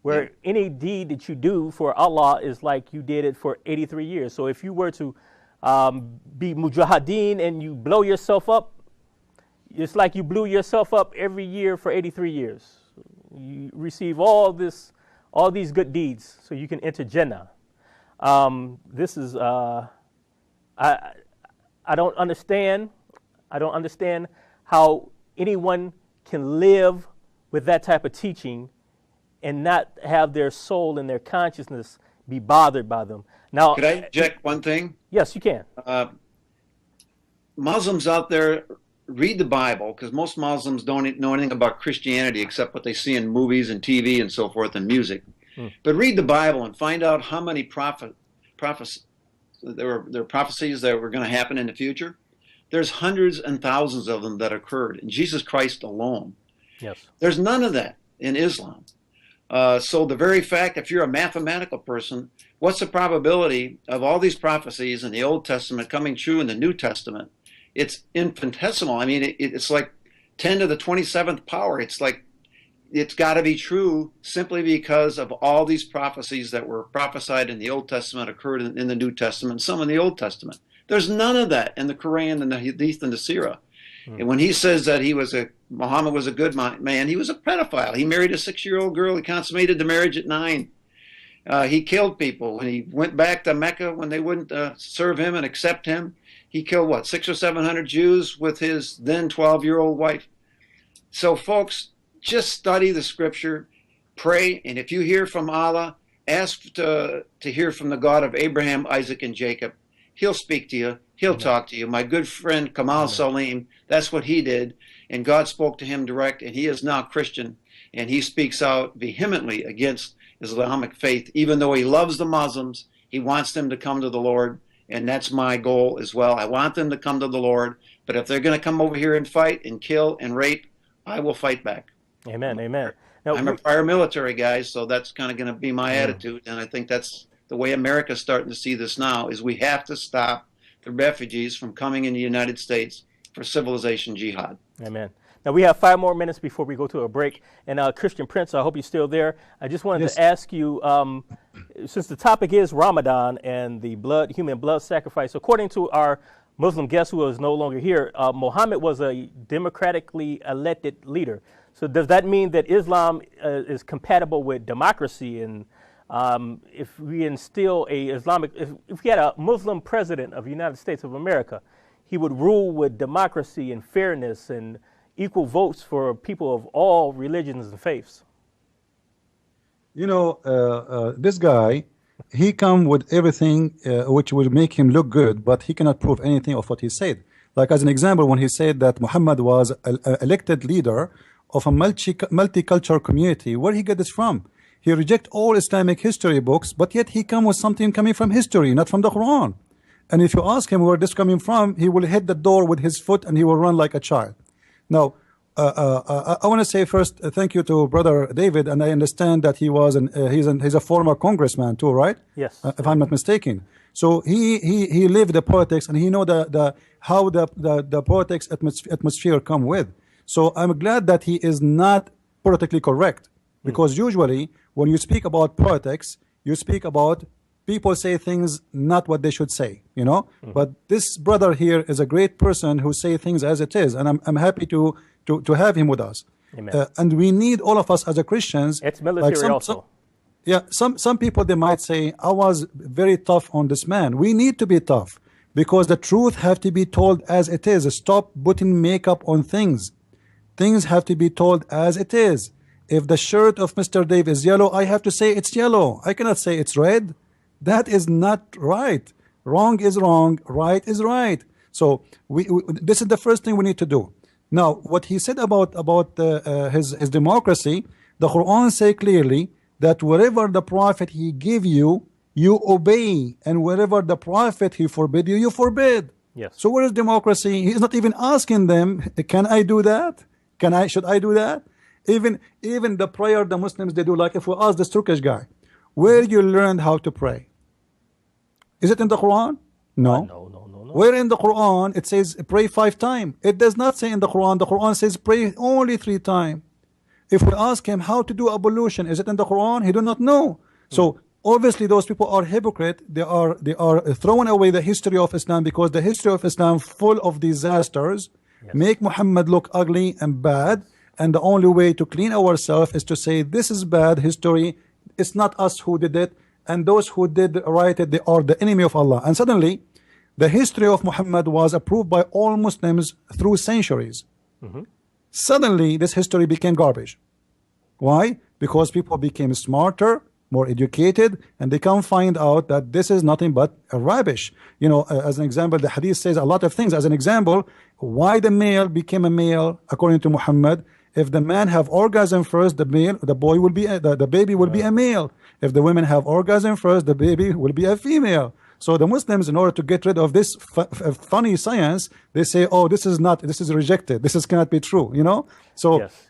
where any deed that you do for Allah is like you did it for 83 years. So if you were to be mujahideen and you blow yourself up, it's like you blew yourself up every year for 83 years. You receive all these good deeds so you can enter Jannah. This is, I don't understand. I don't understand how anyone can live with that type of teaching and not have their soul and their consciousness be bothered by them. Now, could I inject one thing? Yes, you can. Muslims out there, read the Bible, because most Muslims don't know anything about Christianity except what they see in movies and TV and so forth and music. But read the Bible and find out how many prophecies there were prophecies that were going to happen in the future. There's hundreds and thousands of them that occurred in Jesus Christ alone. Yes. There's none of that in Islam. So the very fact, if you're a mathematical person, what's the probability of all these prophecies in the Old Testament coming true in the New Testament? It's infinitesimal. I mean, it's like 10 to the 27th power. It's like, it's got to be true simply because of all these prophecies that were prophesied in the Old Testament occurred in the New Testament, some in the Old Testament. There's none of that in the Quran and the Hadith and the Sirah. And when he says that Muhammad was a good man, he was a pedophile. He married a 6-year-old girl. He consummated the marriage at 9. He killed people. When he went back to Mecca, when they wouldn't serve him and accept him, he killed, what, 600 or 700 Jews with his then 12-year-old wife. So, folks, just study the scripture, pray, and if you hear from Allah, ask to hear from the God of Abraham, Isaac, and Jacob. He'll speak to you. He'll talk to you. My good friend Kamal Salim, that's what he did, and God spoke to him direct, and he is now Christian, and he speaks out vehemently against Islamic faith. Even though he loves the Muslims, he wants them to come to the Lord, and that's my goal as well. I want them to come to the Lord, but if they're going to come over here and fight and kill and rape, I will fight back. Amen, amen. Now, I'm a prior military guy, so that's kind of going to be my attitude, and I think that's the way America's starting to see this now, is we have to stop the refugees from coming in the United States for civilization jihad. Amen. Now, we have 5 more minutes before we go to a break. And Christian Prince, I hope you're still there. I just wanted to ask you, since the topic is Ramadan and the human blood sacrifice, according to our Muslim guest who is no longer here, Muhammad was a democratically elected leader. So does that mean that Islam is compatible with democracy? And if we instill if we had a Muslim president of the United States of America, he would rule with democracy and fairness and equal votes for people of all religions and faiths. You know, this guy, he come with everything which will make him look good, but he cannot prove anything of what he said. Like as an example, when he said that Muhammad was an elected leader of a multicultural community, where he get this from? He reject all Islamic history books, but yet he come with something coming from history, not from the Quran. And if you ask him where this coming from, he will hit the door with his foot and he will run like a child. Now, I want to say first thank you to Brother David, and I understand that he's a former congressman too, right? Yes. If I'm not mistaken. So he lived the politics, and he know how the politics atmosphere come with. So I'm glad that he is not politically correct, because usually when you speak about politics, you speak about people say things not what they should say, you know. But this brother here is a great person who say things as it is, and I'm happy to have him with us. Amen. And we need all of us as a Christians. It's military also. Some people, they might say, I was very tough on this man. We need to be tough, because the truth have to be told as it is. Stop putting makeup on things. Things have to be told as it is. If the shirt of Mr. Dave is yellow, I have to say it's yellow. I cannot say it's red. That is not right. Wrong is wrong, right is right. So this is the first thing we need to do. Now, what he said about his democracy, the Quran say clearly that wherever the prophet he give you, you obey, and wherever the prophet he forbid you, you forbid. Yes. So where is democracy? He's not even asking them, can I do that? Should I do that? Even the prayer the Muslims they do, like if we ask this Turkish guy, where you learned how to pray? Is it in the Quran? No. No. Where in the Quran it says pray 5 times? It does not say in the Quran. The Quran says pray only 3 times. If we ask him how to do ablution, is it in the Quran? He do not know. So obviously those people are hypocrite. They are throwing away the history of Islam, because the history of Islam full of disasters. Yes. Make Muhammad look ugly and bad, and the only way to clean ourselves is to say this is bad history. It's not us who did it, and those who did write it, they are the enemy of Allah. And suddenly the history of Muhammad was approved by all Muslims through centuries. Suddenly this history became garbage. Why? because people became smarter, more educated, and they can find out that this is nothing but rubbish. You know, as an example, the hadith says a lot of things. As an example, why the male became a male according to Muhammad. If the man have orgasm first, the boy will be the baby will be a male. If the women have orgasm first, the baby will be a female. So the Muslims, in order to get rid of this funny science, they say, "Oh, this is rejected. This cannot be true." You know. So yes.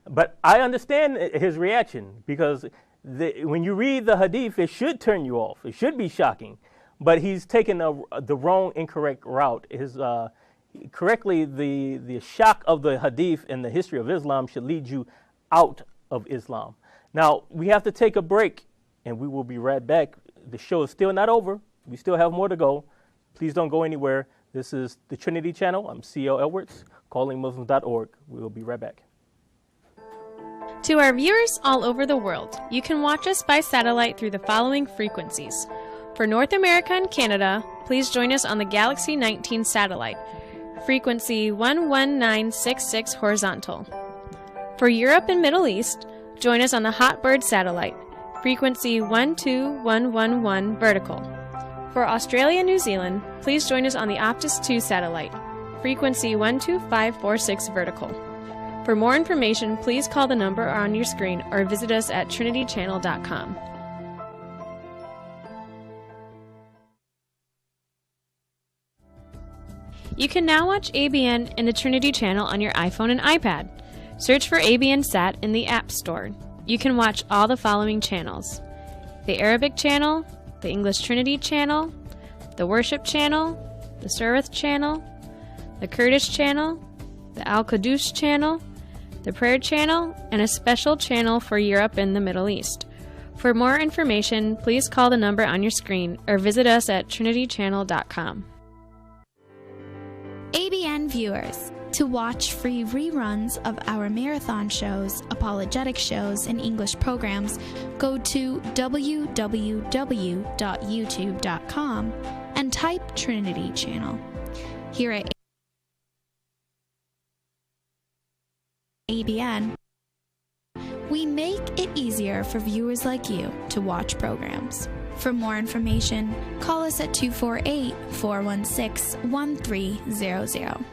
But I understand his reaction, because when you read the hadith, it should turn you off. It should be shocking, but he's taken the wrong, incorrect route. Correctly, the shock of the hadith and the history of Islam should lead you out of Islam. Now we have to take a break, and we will be right back. The show is still not over. We still have more to go. Please don't go anywhere. This is the Trinity Channel. I'm C.L. Edwards, callingmuslims.org. We will be right back. To our viewers all over the world, you can watch us by satellite through the following frequencies. For North America and Canada, please join us on the Galaxy 19 satellite, frequency 11966 horizontal. For Europe and Middle East, join us on the Hotbird satellite, frequency 12111 vertical. For Australia and New Zealand, please join us on the Optus 2 satellite, frequency 12546 vertical. For more information, please call the number on your screen or visit us at trinitychannel.com. You can now watch ABN and the Trinity Channel on your iPhone and iPad. Search for ABN Sat in the App Store. You can watch all the following channels: the Arabic Channel, the English Trinity Channel, the Worship Channel, the Surah Channel, the Kurdish Channel, the Al-Qudus Channel, the Prayer Channel, and a special channel for Europe and the Middle East. For more information, please call the number on your screen or visit us at trinitychannel.com. ABN viewers, to watch free reruns of our marathon shows, apologetic shows, and English programs, go to www.youtube.com and type Trinity Channel. Here at ABN, we make it easier for viewers like you to watch programs. For more information, call us at 248-416-1300.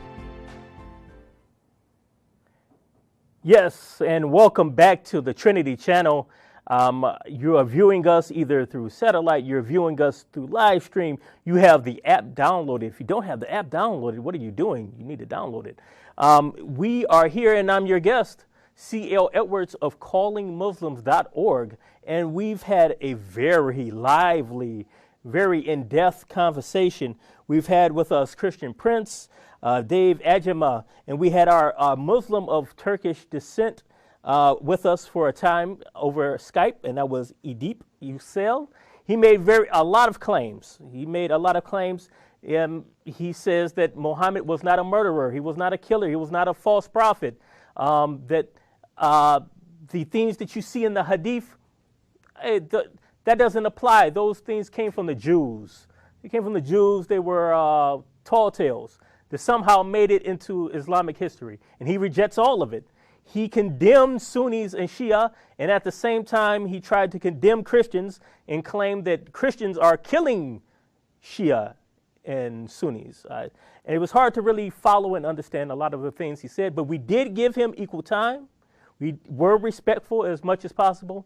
Yes, and welcome back to the Trinity Channel. You are viewing us either through satellite, you're viewing us through live stream. You have the app downloaded. If you don't have the app downloaded, what are you doing? You need to download it. We are here, and I'm your guest, C.L. Edwards of callingmuslims.org, and we've had a very lively, very in-depth conversation. We've had with us Christian Prince, Dave Ajema, and we had our Muslim of Turkish descent with us for a time over Skype, and that was Edip Yücel. He made a lot of claims. He says that Muhammad was not a murderer, he was not a killer, he was not a false prophet, that the things that you see in the hadith, that doesn't apply. Those things came from the Jews. They came from the Jews. They were tall tales that somehow made it into Islamic history, and he rejects all of it. He condemned Sunnis and Shia, and at the same time, he tried to condemn Christians and claimed that Christians are killing Shia and Sunnis. And it was hard to really follow and understand a lot of the things he said, but we did give him equal time. We were respectful as much as possible.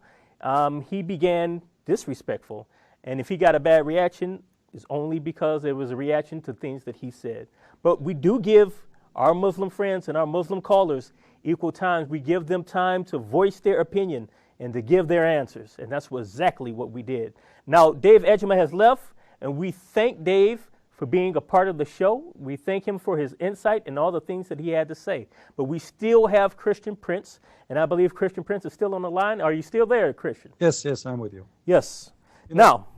He began disrespectful, and if he got a bad reaction, it's only because it was a reaction to things that he said. But we do give our Muslim friends and our Muslim callers equal times. We give them time to voice their opinion and to give their answers, and that's exactly what we did. Now, Dave Ejima has left, and we thank Dave for being a part of the show. We thank him for his insight and all the things that he had to say. But we still have Christian Prince, and I believe Christian Prince is still on the line. Are you still there, Christian? Yes, I'm with you. Yes. Now,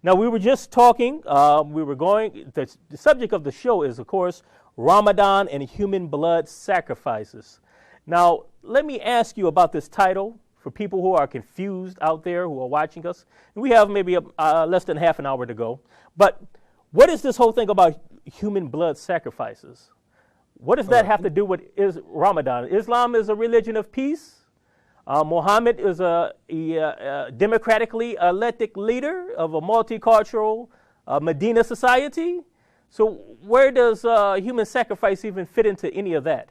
we were just talking. The subject of the show is, of course, Ramadan and human blood sacrifices. Now, let me ask you about this title for people who are confused out there who are watching us. And we have maybe less than half an hour to go. But what is this whole thing about human blood sacrifices? What does that have to do with Ramadan? Islam is a religion of peace. Muhammad is a democratically elected leader of a multicultural Medina society. So where does human sacrifice even fit into any of that?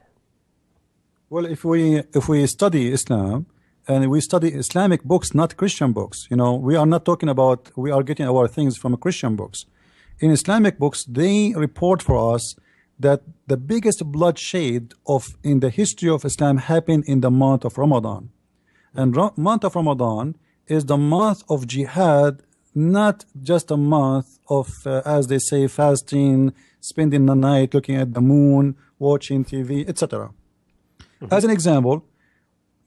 Well, if we study Islam and we study Islamic books, not Christian books, we are not talking about we are getting our things from Christian books. In Islamic books, they report for us that the biggest bloodshed in the history of Islam happened in the month of Ramadan. And month of Ramadan is the month of jihad, not just a month of, as they say, fasting, spending the night looking at the moon, watching TV, etc. As an example,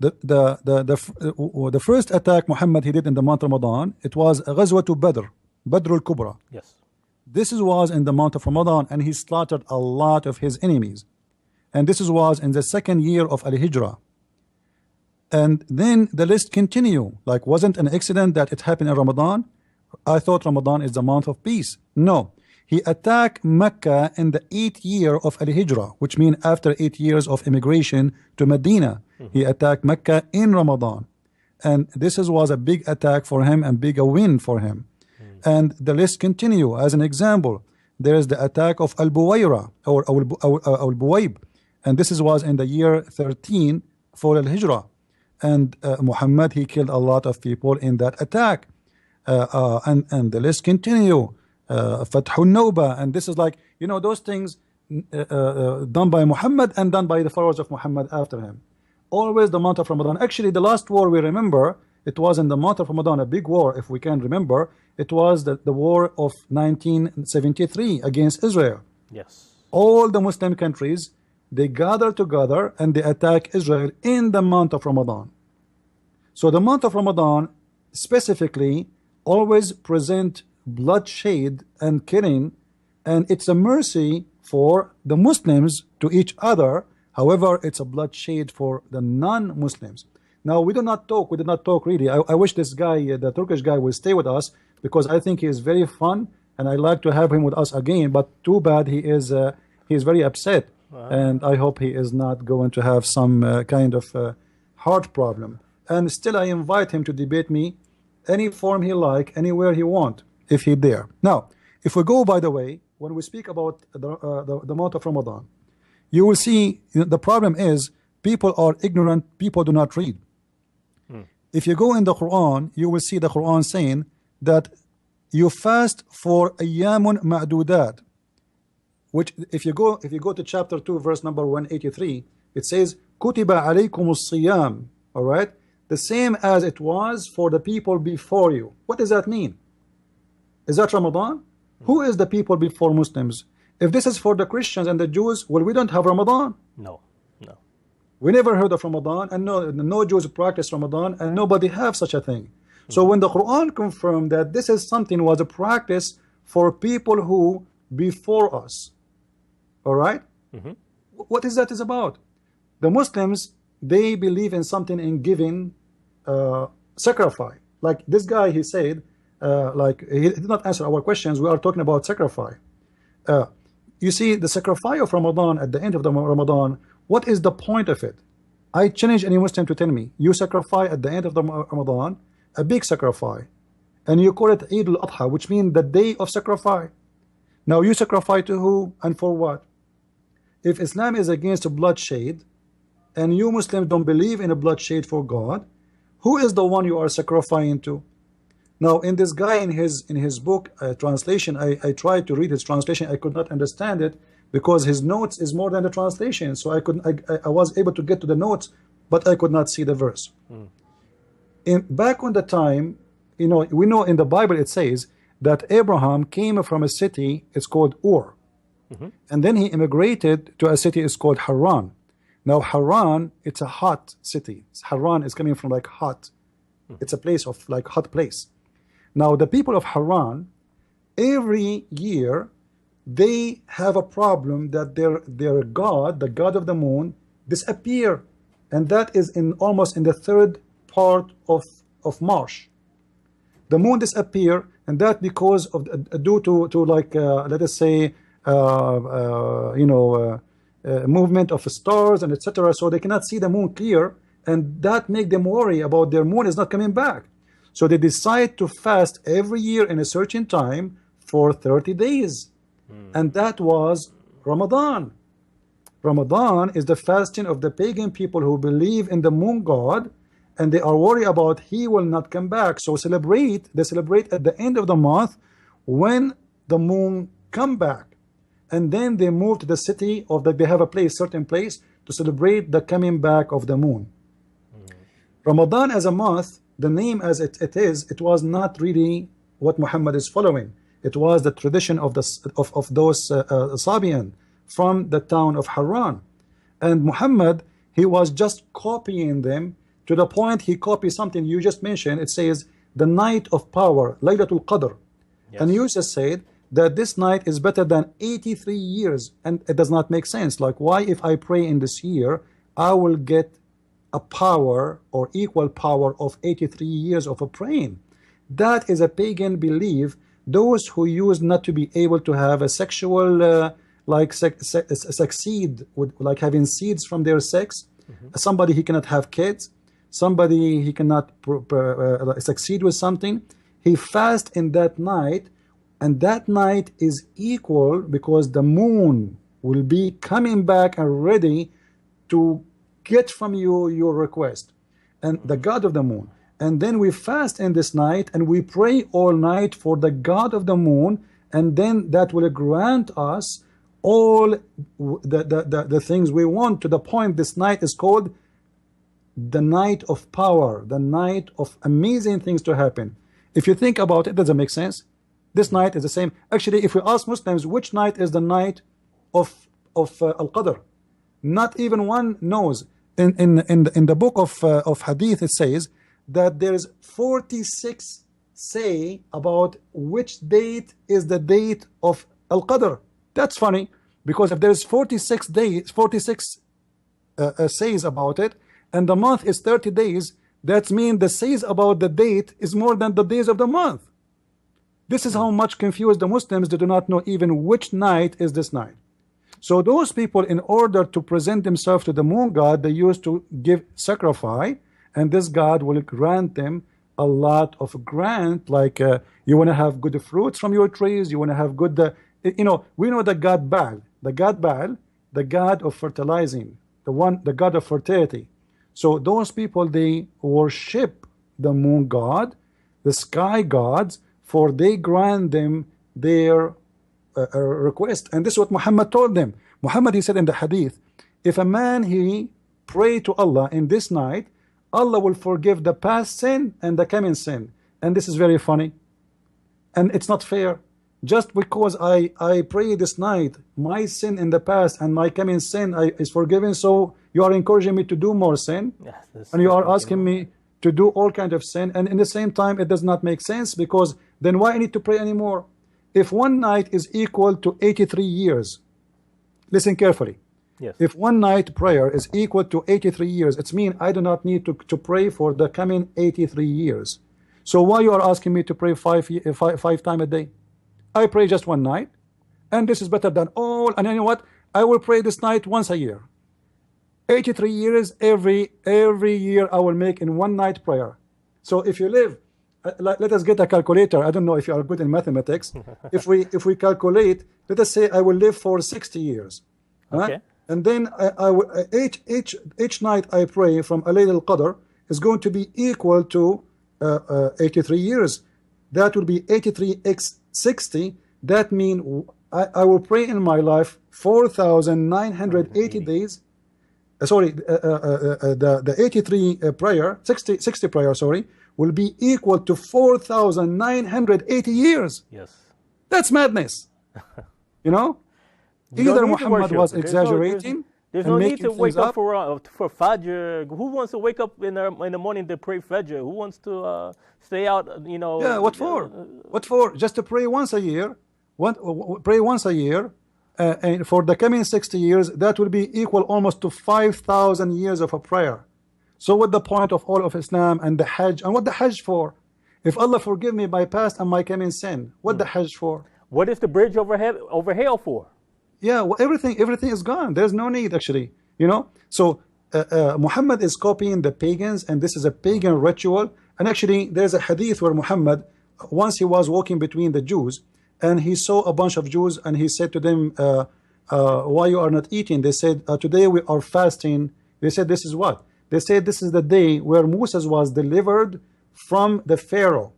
the first attack Muhammad he did in the month of Ramadan, it was Ghazwatu Badr, Badr al-Kubra. Yes. This was in the month of Ramadan, and he slaughtered a lot of his enemies. And this was in the second year of Al-Hijrah. And then the list continue. Like, wasn't an accident that it happened in Ramadan? I thought Ramadan is the month of peace. No. He attacked Mecca in the 8th year of Al-Hijrah, which means after 8 years of immigration to Medina. He attacked Mecca in Ramadan. And this was a big attack for him and big a win for him. And the list continue. As an example, there is the attack of Al-Buwayra or Al-Buwayb. And this was in the year 13 for Al-Hijrah. And Muhammad, he killed a lot of people in that attack. And the list continue. Fathul Nawba, and this is like, those things done by Muhammad and done by the followers of Muhammad after him. Always the month of Ramadan. Actually, the last war we remember, it was in the month of Ramadan, a big war, if we can remember. It was the war of 1973 against Israel. Yes. All the Muslim countries, they gather together and they attack Israel in the month of Ramadan. So the month of Ramadan specifically always present bloodshed and killing, and it's a mercy for the Muslims to each other. However, it's a bloodshed for the non-Muslims. Now, we did not talk really. I wish this guy, the Turkish guy, will stay with us, because I think he is very fun and I like to have him with us again, but too bad he is very upset. Wow. And I hope he is not going to have some kind of heart problem. And still I invite him to debate me any form he like, anywhere he want, if he dare. Now, if we go, by the way, when we speak about the month of Ramadan, you will see the problem is people are ignorant, people do not read. If you go in the Qur'an, you will see the Qur'an saying that you fast for ayyamun ma'dudat, which if you go to chapter 2 verse number 183, it says kutiba alaykumus siyam, all right, the same as it was for the people before you. What does that mean? Is that Ramadan? Who is the people before Muslims? If this is for the Christians and the Jews, well, we don't have Ramadan. No. We never heard of Ramadan, and no Jews practice Ramadan, and nobody have such a thing. So when the Quran confirmed that this is something was a practice for people who before us, all right? What is that is about? The Muslims, they believe in something in giving sacrifice. Like this guy, he said, like he did not answer our questions. We are talking about sacrifice. You see, the sacrifice of Ramadan at the end of the Ramadan, what is the point of it? I challenge any Muslim to tell me, you sacrifice at the end of the Ramadan, a big sacrifice, and you call it Eid al-Adha, which means the day of sacrifice. Now you sacrifice to who and for what? If Islam is against bloodshed, and you Muslims don't believe in a bloodshed for God, who is the one you are sacrificing to? Now, in this guy, in his book translation, I tried to read his translation. I could not understand it because his notes is more than the translation. So I was able to get to the notes, but I could not see the verse. Back on the time, we know in the Bible it says that Abraham came from a city, it's called Ur. And then he immigrated to a city, it's called Haran. Now Haran, it's a hot city. Haran is coming from like hot. It's a place of like hot place. Now the people of Haran, every year, they have a problem that their god, the god of the moon, disappear. And that is almost in the third part of March. The moon disappear, and that because of due to like let us say movement of stars and etc. So they cannot see the moon clear, and that make them worry about their moon is not coming back. So they decide to fast every year in a certain time for 30 days. And that was Ramadan. Ramadan is the fasting of the pagan people who believe in the moon god, and they are worried about he will not come back. So they celebrate at the end of the month when the moon come back. And then they move to the city of they have a place, certain place, to celebrate the coming back of the moon. Ramadan as a month, the name as it is, it was not really what Muhammad is following. It was the tradition of those Sabian from the town of Haran. And Muhammad, he was just copying them to the point he copied something you just mentioned. It says the night of power, Laylatul Qadr. Yes. And you just said that this night is better than 83 years. And it does not make sense. Like, why if I pray in this year, I will get a power or equal power of 83 years of a praying? That is a pagan belief. Those who used not to be able to have a sexual succeed with like having seeds from their sex. Somebody he cannot have kids, somebody he cannot succeed with something, he fast in that night, and that night is equal because the moon will be coming back and ready to get from you your request, and the God of the moon. And then we fast in this night and we pray all night for the God of the moon, and then that will grant us all the things we want, to the point this night is called the night of power, the night of amazing things to happen. If you think about it, doesn't make sense. This night is the same. Actually, if we ask Muslims which night is the night of Al-Qadr, not even one knows. In the book of Hadith, it says that there is 46 say about which date is the date of Al-Qadr. That's funny, because if there's 46 days, 46 says about it, and the month is 30 days, that means the says about the date is more than the days of the month. This is how much confused the Muslims, they do not know even which night is this night. So those people, in order to present themselves to the moon god, they used to give sacrifice, and this god will grant them a lot of grant, like you want to have good fruits from your trees, you want to have good, we know the god Baal, the god of fertilizing, the god of fertility. So those people, they worship the moon god, the sky gods, for they grant them their request. And this is what Muhammad told them. Muhammad, he said in the hadith, if a man he pray to Allah in this night, Allah will forgive the past sin and the coming sin. And this is very funny, and it's not fair. Just because I pray this night, my sin in the past and my coming sin is forgiven, so you are encouraging me to do more sin, and you are asking me to do all kind of sin, and in the same time it does not make sense, because then why I need to pray anymore? If one night is equal to 83 years, listen carefully. Yes. If one night prayer is equal to 83 years, it means I do not need to pray for the coming 83 years. So why you are asking me to pray five times a day? I pray just one night, and this is better than all. And you know what? I will pray this night once a year. 83 years, every year I will make in one night prayer. So if you live, let us get a calculator. I don't know if you are good in mathematics. if we calculate, let us say I will live for 60 years. Okay. And then I will, each night I pray from Laylatul Al-Qadr is going to be equal to 83 years. That will be 83 x 60. That means I will pray in my life 4,980 days. The 83 prayer, 60 prayer, will be equal to 4,980 years. Yes. That's madness. Either Muhammad was exaggerating. There's no need to wake up for Fajr. Who wants to wake up in the morning to pray Fajr? Who wants to stay out? Yeah. What for? What for? Just to pray once a year. Pray once a year, and for the coming 60 years, that will be equal almost to 5,000 years of a prayer. So what the point of all of Islam and the Hajj, and what the Hajj for? If Allah forgive me my past and my coming sin, what the Hajj for? What is the bridge over hell for? Yeah, well, everything is gone. There's no need actually, you know. So Muhammad is copying the pagans, and this is a pagan ritual. And actually, there's a hadith where Muhammad, once he was walking between the Jews, and he saw a bunch of Jews, and he said to them, why you are not eating? They said, today we are fasting. They said, this is what? They said, this is the day where Moses was delivered from the Pharaoh.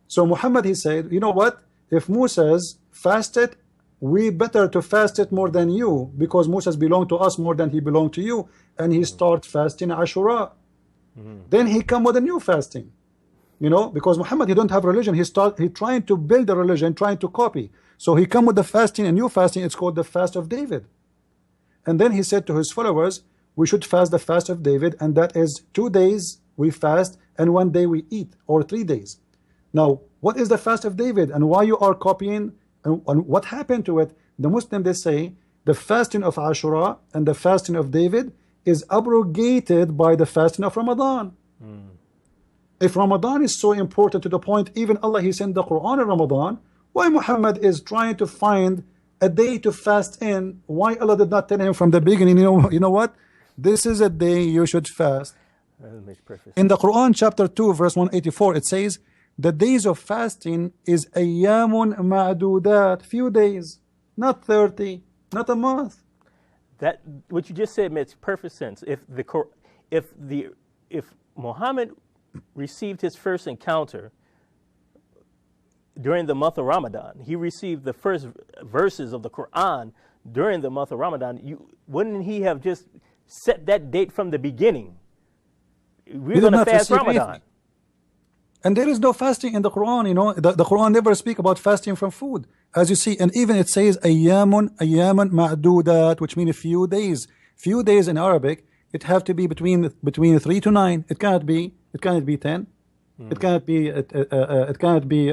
So Muhammad, he said, you know what? If Moses fasted, we better to fast it more than you, because Moses belonged to us more than he belonged to you. And he start fasting Ashura. Then he come with a new fasting, you know, because Muhammad, he don't have religion. He trying to build a religion, trying to copy. So he come with the fasting, a new fasting. It's called the fast of David. And then he said to his followers, we should fast the fast of David, and that is 2 days we fast and 1 day we eat, or 3 days. Now, what is the fast of David, and why you are copying, and what happened to it? The Muslim, they say the fasting of Ashura and the fasting of David is abrogated by the fasting of Ramadan. If Ramadan is so important to the point even Allah, he sent the Qur'an in Ramadan, why Muhammad is trying to find a day to fast in? Why Allah did not tell him from the beginning, you know what, this is a day you should fast? In the Quran chapter 2 verse 184, it says the days of fasting is ayyamun ma'dudat, few days, not 30, not a month. That what you just said makes perfect sense. If Muhammad received his first encounter during the month of Ramadan, he received the first verses of the Qur'an during the month of Ramadan, wouldn't he have just set that date from the beginning? We're going to fast Ramadan. Anything. And there is no fasting in the Quran, you know. The Quran never speak about fasting from food, as you see. And even it says ayyamun ma'dudat, which means a few days. Few days in Arabic, it have to be between 3 to 9. It cannot be 10. It cannot be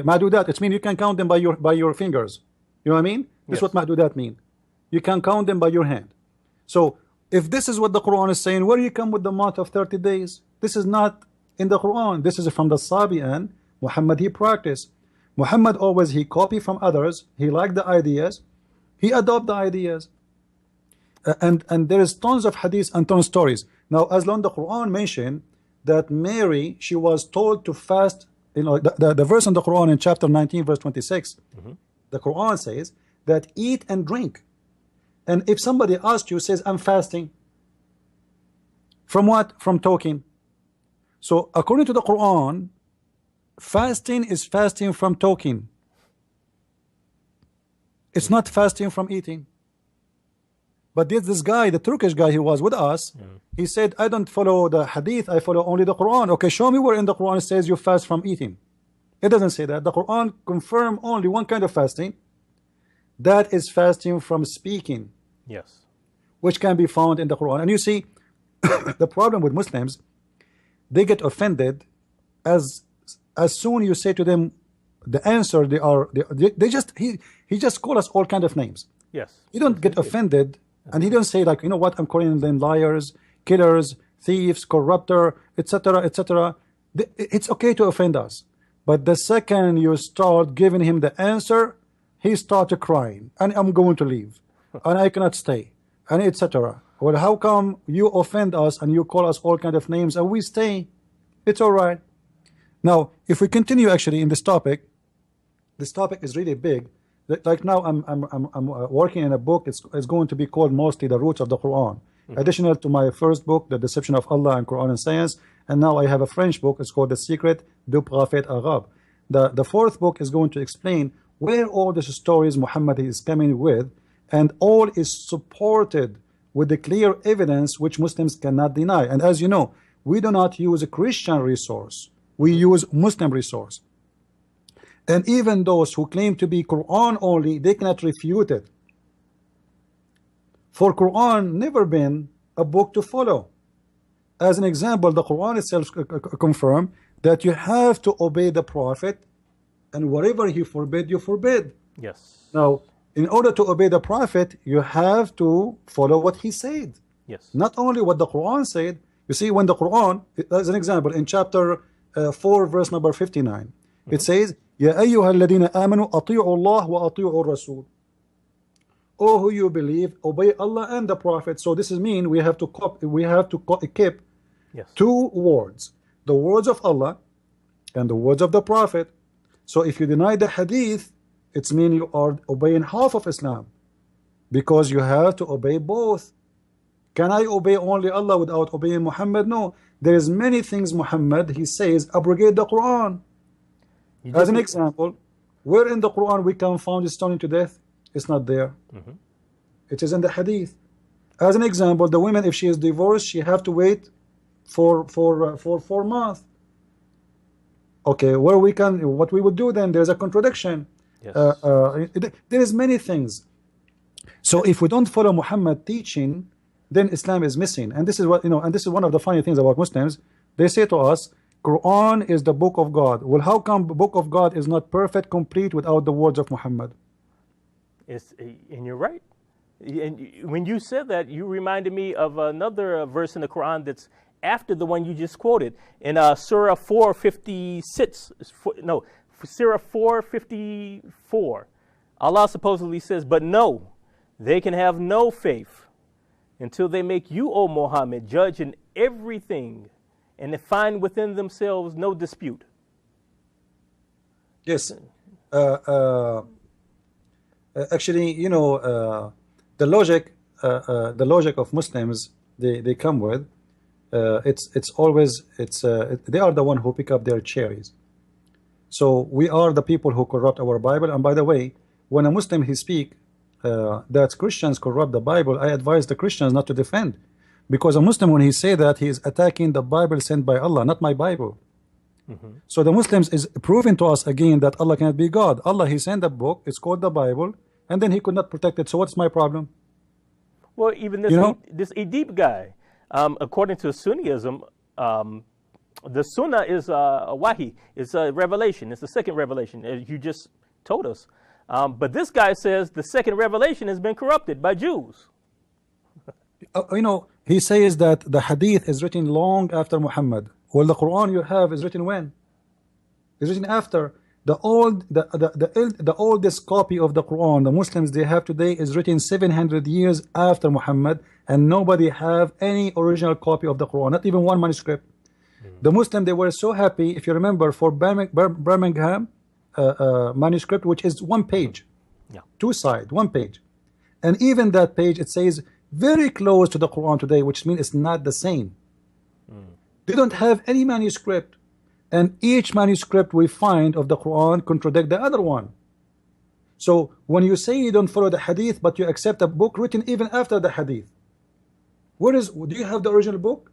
ma'dudat. It means you can count them by your fingers. You know what I mean? This is what ma'dudat mean. You can count them by your hand. So if this is what the Quran is saying, where you come with the month of 30 days? This is not in the Quran. This is from the Sabi'an. Muhammad, he practiced. Muhammad always, he copy from others. He liked the ideas. He adopt the ideas. And there is tons of hadith and tons of stories. Now, as long the Quran mentioned that Mary, she was told to fast, you know, the verse in the Quran in chapter 19 verse 26, the Quran says that eat and drink. And if somebody asks you, says, I'm fasting. From what? From talking. So according to the Quran, fasting is fasting from talking. It's not fasting from eating. But this guy, the Turkish guy, he was with us, he said, I don't follow the hadith, I follow only the Quran. Okay, show me where in the Quran it says you fast from eating. It doesn't say that. The Quran confirm only one kind of fasting. That is fasting from speaking. Yes. Which can be found in the Quran. And you see, the problem with Muslims, they get offended as soon you say to them the answer, he just call us all kind of names. Yes. He don't get offended, and he don't say like, you know what, I'm calling them liars, killers, thieves, corrupter, etc., etc. It's okay to offend us, but the second you start giving him the answer, he started crying, and I'm going to leave, and I cannot stay, and etc. Well, how come you offend us and you call us all kind of names and we stay? It's all right. Now, if we continue actually in this topic is really big. Like now, I'm working in a book. It's going to be called mostly The Roots of the Quran. Additional to my first book, The Deception of Allah and Quran and Science, and now I have a French book. It's called The Secret du Prophète Arabe. The fourth book is going to explain where all these stories Muhammad is coming with, and all is supported with the clear evidence which Muslims cannot deny. And as you know, we do not use a Christian resource. We use Muslim resource. And even those who claim to be Quran only, they cannot refute it. For Quran never been a book to follow. As an example, the Quran itself confirm that you have to obey the Prophet, and whatever he forbid, you forbid. Yes. Now, in order to obey the Prophet, you have to follow what he said. Yes. Not only what the Quran said. You see, when the Quran, as an example, in chapter 4, verse number 59, it says, Ya ayyuha alladhina amanu ati'u Allah wa ati'u Rasul. "O who you believe, obey Allah and the Prophet." So this is mean we have to keep Yes. two words: the words of Allah and the words of the Prophet. So if you deny the hadith, it's mean you are obeying half of Islam, because you have to obey both. Can I obey only Allah without obeying Muhammad? No. There is many things Muhammad, he says, abrogate the Quran. As an example, where in the Quran we can find stoning to death? It's not there. It is in the hadith. As an example, the woman, if she is divorced, she have to wait for 4 months. Okay, where we can, what we would do then? There's a contradiction. Yes. There is many things. So if we don't follow Muhammad teaching, then Islam is missing. And this is what, and this is one of the funny things about Muslims. They say to us, Quran is the book of God. Well, how come the book of God is not perfect, complete without the words of Muhammad? And you're right. And when you said that, you reminded me of another verse in the Quran that's after the one you just quoted in Surah 456. No, Surah 454. Allah supposedly says, "But no, they can have no faith until they make you, O Muhammad, judge in everything, and they find within themselves no dispute." Yes. Actually, the logic of Muslims they come with, it's always they are the one who pick up their cherries. So we are the people who corrupt our Bible. And by the way, when a Muslim he speak that Christians corrupt the Bible, I advise the Christians not to defend, because a Muslim, when he say that, he is attacking the Bible sent by Allah, not my Bible. So the Muslims is proving to us again that Allah cannot be God. Allah, he sent a book, it's called the Bible, and then he could not protect it. So what's my problem? Well, even this Edip guy, according to Sunnism, the Sunnah is a wahi, it's a revelation, it's the second revelation, as you just told us. But this guy says the second revelation has been corrupted by Jews. He says that the hadith is written long after Muhammad. Well, the Quran you have is written when? It's written after. The oldest copy of the Quran the Muslims they have today is written 700 years after Muhammad, and nobody have any original copy of the Quran, not even one manuscript. The Muslim, they were so happy, if you remember, for Birmingham manuscript, which is 1 page, 2 sides, 1 page, and even that page it says very close to the Quran today, which means it's not the same. They don't have any manuscript, and each manuscript we find of the Quran contradict the other one. So when you say you don't follow the hadith but you accept a book written even after the hadith, do you have the original book?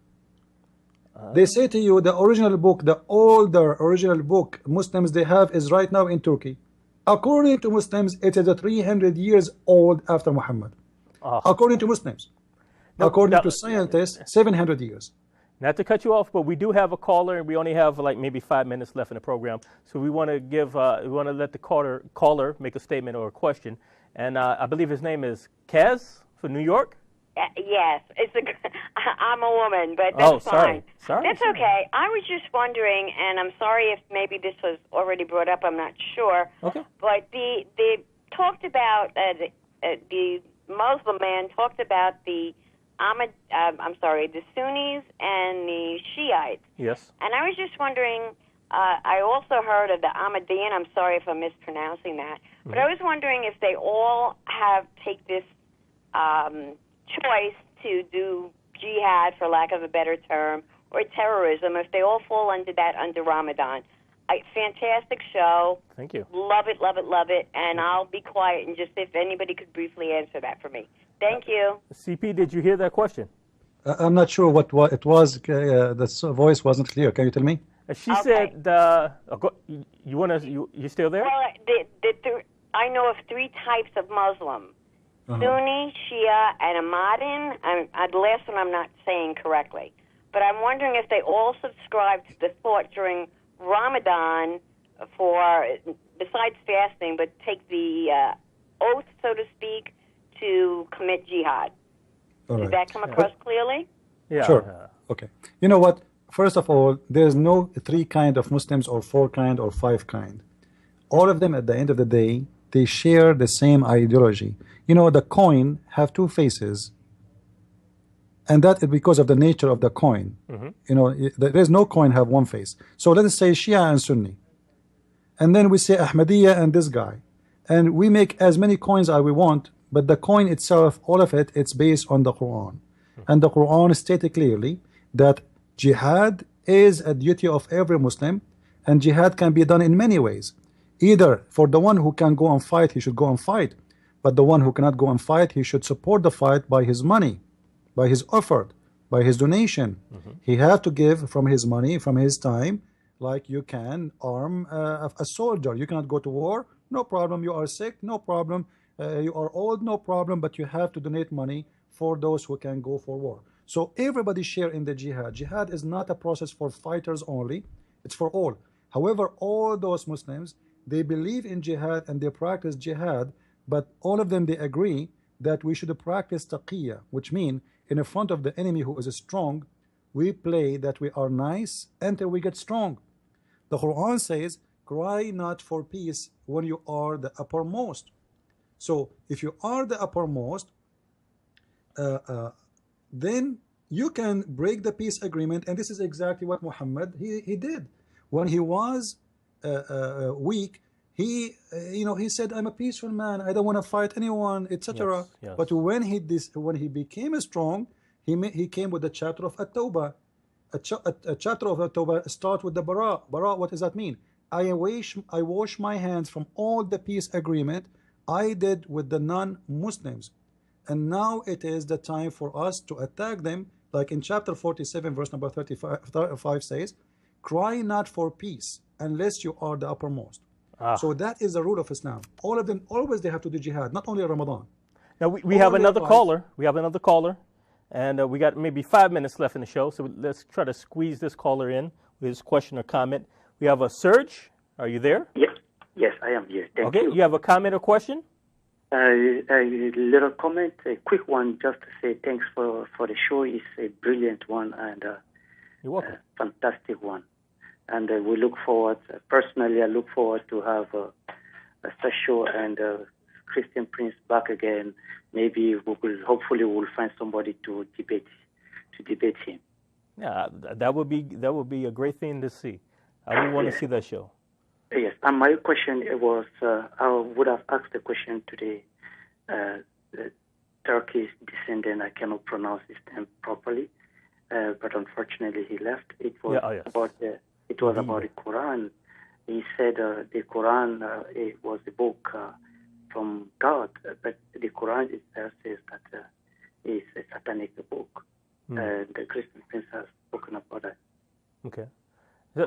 They say to you the original book, the older original book Muslims they have is right now in Turkey. According to Muslims, it is 300 years old after Muhammad. According to Muslims. According to scientists, 700 years. Not to cut you off, but we do have a caller, and we only have like maybe 5 minutes left in the program. So we want to let the caller make a statement or a question. And I believe his name is Kaz from New York. Yes, I'm a woman, but that's fine. Sorry. That's okay. I was just wondering, and I'm sorry if maybe this was already brought up. I'm not sure. Okay. But they talked about the Muslim man talked about the the Sunnis and the Shiites. Yes. And I was just wondering. I also heard of the Ahmadiyyan. I'm sorry if I'm mispronouncing that, but I was wondering if they all take this choice to do jihad, for lack of a better term, or terrorism, if they all fall under Ramadan. Fantastic show. Thank you. Love it, love it, love it. And I'll be quiet and just if anybody could briefly answer that for me. Thank you. CP, did you hear that question? I'm not sure what it was. The voice wasn't clear. Can you tell me? She said, you still there? Well, I know of 3 types of Muslim. Sunni, Shia, and Ahmadin. The last one I'm not saying correctly. But I'm wondering if they all subscribe to the thought during Ramadan besides fasting, but take the oath, so to speak, to commit jihad. Did that come across clearly? Yeah. Sure. Okay. You know what? First of all, there's no 3 kind of Muslims or 4 kind or 5 kind. All of them at the end of the day, they share the same ideology. You know, the coin have two faces, and that is because of the nature of the coin. You know, there is no coin have one face. So let us say Shia and Sunni, and then we say Ahmadiyya and this guy, and we make as many coins as we want, but the coin itself, all of it, it's based on the Quran. And the Quran stated clearly that jihad is a duty of every Muslim, and jihad can be done in many ways. Either for the one who can go and fight, he should go and fight, but the one who cannot go and fight, he should support the fight by his money, by his effort, by his donation. He have to give from his money, from his time, like you can arm a soldier. You cannot go to war, no problem. You are sick, no problem. You are old, no problem, but you have to donate money for those who can go for war. So everybody share in the jihad. Jihad is not a process for fighters only, it's for all. However, all those Muslims, they believe in jihad and they practice jihad, but all of them, they agree that we should practice taqiyya, which means in front of the enemy who is strong, we play that we are nice until we get strong. The Quran says, cry not for peace when you are the uppermost. So if you are the uppermost, then you can break the peace agreement, and this is exactly what Muhammad he did. When he was weak, he he said, I'm a peaceful man, I don't want to fight anyone, etc. Yes. But when he became strong, he came with the chapter of at-tawbah. A chapter of at-tawbah start with the bara. Bara, what does that mean? I wash my hands from all the peace agreement I did with the non-Muslims, and now it is the time for us to attack them, like in chapter 47 verse number 35 says, cry not for peace unless you are the uppermost. So that is the rule of Islam. All of them, always they have to do jihad, not only Ramadan. Now we have another caller. We have another caller, and we got maybe 5 minutes left in the show, so let's try to squeeze this caller in with his question or comment. We have a Serge. Are you there? Yes, I am here. Thank you. you. Okay, you have a comment or question? A little comment, a quick one, just to say thanks for the show. It's a brilliant one and you're welcome. Fantastic one. And we look forward, personally, I look forward to have a show and Christian Prince back again. Maybe hopefully we'll find somebody to debate him. Yeah, that would be a great thing to see. I would want to see that show. Yes, and my question was, I would have asked the question to the Turkish descendant. I cannot pronounce his name properly, but unfortunately he left. It was about the Quran. He said the Quran it was a book from God, but the Quran itself says that it's a satanic book. The Christian Prince has spoken about that. Okay. So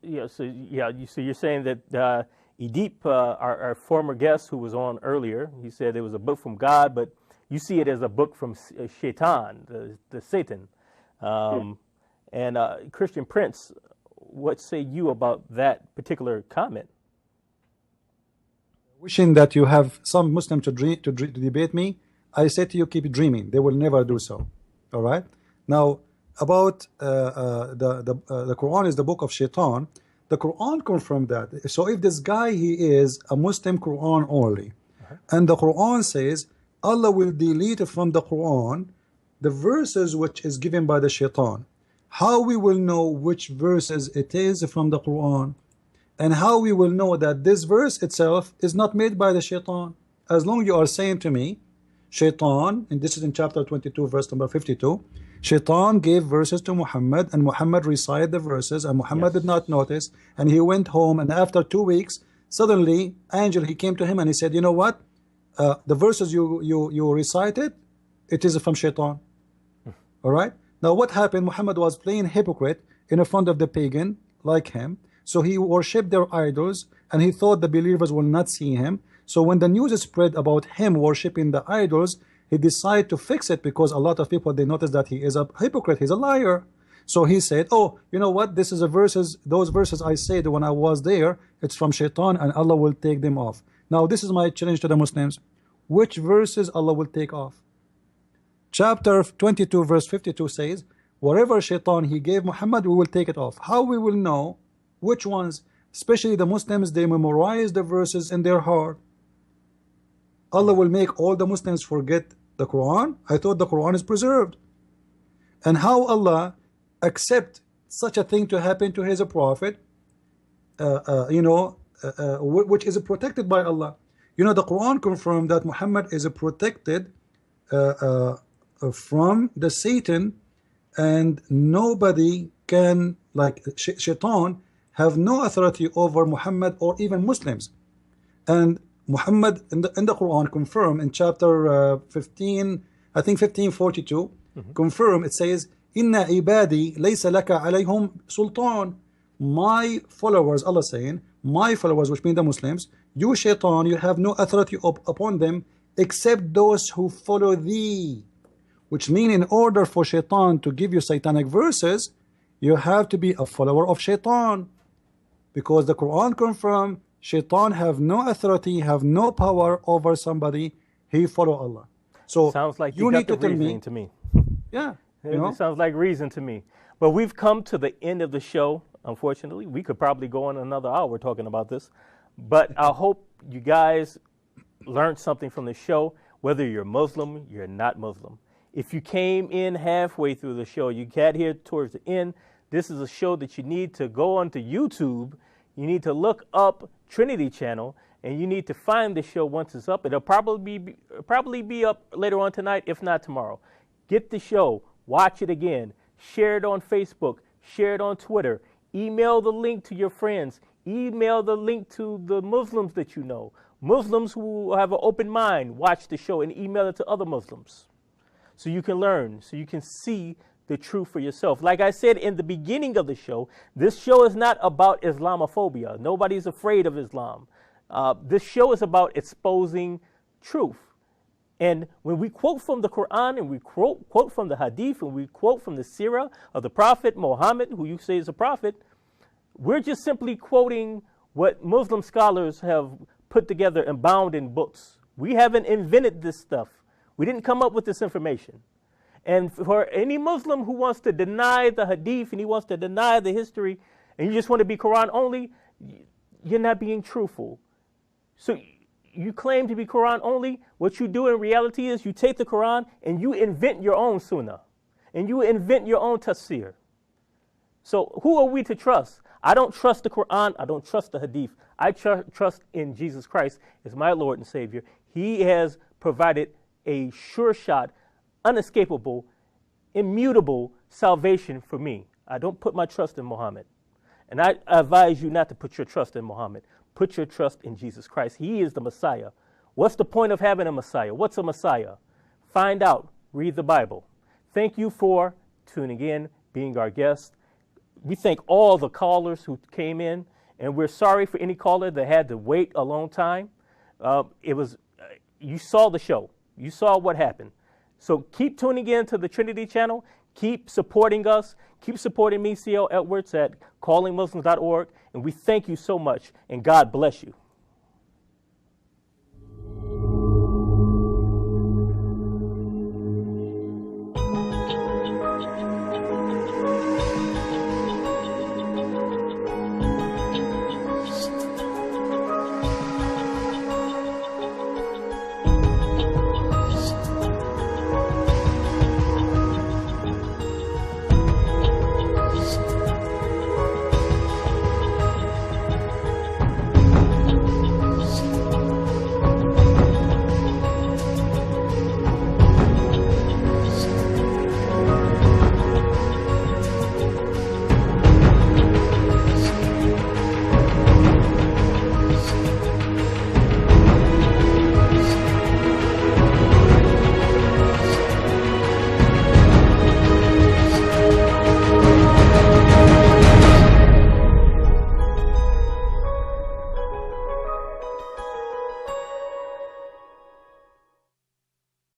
you're saying that Edip, our former guest who was on earlier, he said it was a book from God, but you see it as a book from Shaitan, the Satan. And Christian Prince, what say you about that particular comment? Wishing that you have some Muslim to debate me, I say to you, keep dreaming. They will never do so. All right? Now, about the Quran is the book of Shaitan. The Quran confirmed that. So if this guy, he is a Muslim Quran only, and the Quran says Allah will delete from the Quran the verses which is given by the Shaitan, how we will know which verses it is from the Quran, and how we will know that this verse itself is not made by the Shaitan? As long as you are saying to me, Shaitan, and this is in chapter 22 verse number 52, Shaitan gave verses to Muhammad, and Muhammad recited the verses, and Muhammad did not notice, and he went home, and after 2 weeks, suddenly, angel, he came to him, and he said, you know what? The verses you recited, it is from Shaitan. All right? Now what happened? Muhammad was playing hypocrite in front of the pagan, like him, so he worshipped their idols, and he thought the believers will not see him. So when the news spread about him worshipping the idols, he decided to fix it, because a lot of people, they noticed that he is a hypocrite, he's a liar. So he said, oh, you know what, this is those verses I said when I was there, it's from Shaitan, and Allah will take them off. Now this is my challenge to the Muslims. Which verses Allah will take off? Chapter 22 verse 52 says, whatever Shaitan he gave Muhammad, we will take it off. How we will know which ones? Especially the Muslims, they memorize the verses in their heart. Allah will make all the Muslims forget the Quran? I thought the Quran is preserved. And how Allah accept such a thing to happen to his prophet, which is protected by Allah. You know, the Quran confirmed that Muhammad is protected from the Satan, and nobody can, like Shaitan, have no authority over Muhammad or even Muslims. And Muhammad in the Quran confirm in chapter 15, I think 1542, confirm, it says, Inna ibadi laysa laka alayhum sultan. My followers, Allah saying, my followers, which mean the Muslims, you Shaitan, you have no authority upon them except those who follow thee. Which mean in order for Shaitan to give you satanic verses, you have to be a follower of Shaitan. Because the Quran confirm Shaitan have no authority, have no power over somebody. He follow Allah. So sounds like you need to tell reasoning to me. Yeah. It sounds like reason to me. But we've come to the end of the show, unfortunately. We could probably go on another hour talking about this. But I hope you guys learned something from the show, whether you're Muslim, you're not Muslim. If you came in halfway through the show, you got here towards the end, this is a show that you need to go onto YouTube. You need to look up Trinity channel, and you need to find the show once it's up. It'll probably be up later on tonight, if not tomorrow. Get the show, watch it again, share it on Facebook, share it on Twitter, email the link to your friends, email the link to the Muslims that you know. Muslims who have an open mind, watch the show and email it to other Muslims. So you can learn, so you can see the truth for yourself. Like I said in the beginning of the show, this show is not about Islamophobia. Nobody's afraid of Islam. This show is about exposing truth. And when we quote from the Quran and we quote from the Hadith and we quote from the Sirah of the Prophet Muhammad, who you say is a prophet, we're just simply quoting what Muslim scholars have put together and bound in books. We haven't invented this stuff. We didn't come up with this information. And for any Muslim who wants to deny the Hadith and he wants to deny the history and you just want to be Quran only, you're not being truthful. So you claim to be Quran only. What you do in reality is you take the Quran and you invent your own Sunnah. And you invent your own tafsir. So who are we to trust? I don't trust the Quran. I don't trust the Hadith. I trust in Jesus Christ as my Lord and Savior. He has provided a sure shot, unescapable, immutable salvation for me. I don't put my trust in Muhammad. And I advise you not to put your trust in Muhammad. Put your trust in Jesus Christ. He is the Messiah. What's the point of having a Messiah? What's a Messiah? Find out. Read the Bible. Thank you for tuning in, being our guest. We thank all the callers who came in, and we're sorry for any caller that had to wait a long time. You saw the show. You saw what happened. So keep tuning in to the Trinity channel. Keep supporting us. Keep supporting me, C.L. Edwards, at callingmuslims.org. And we thank you so much, and God bless you.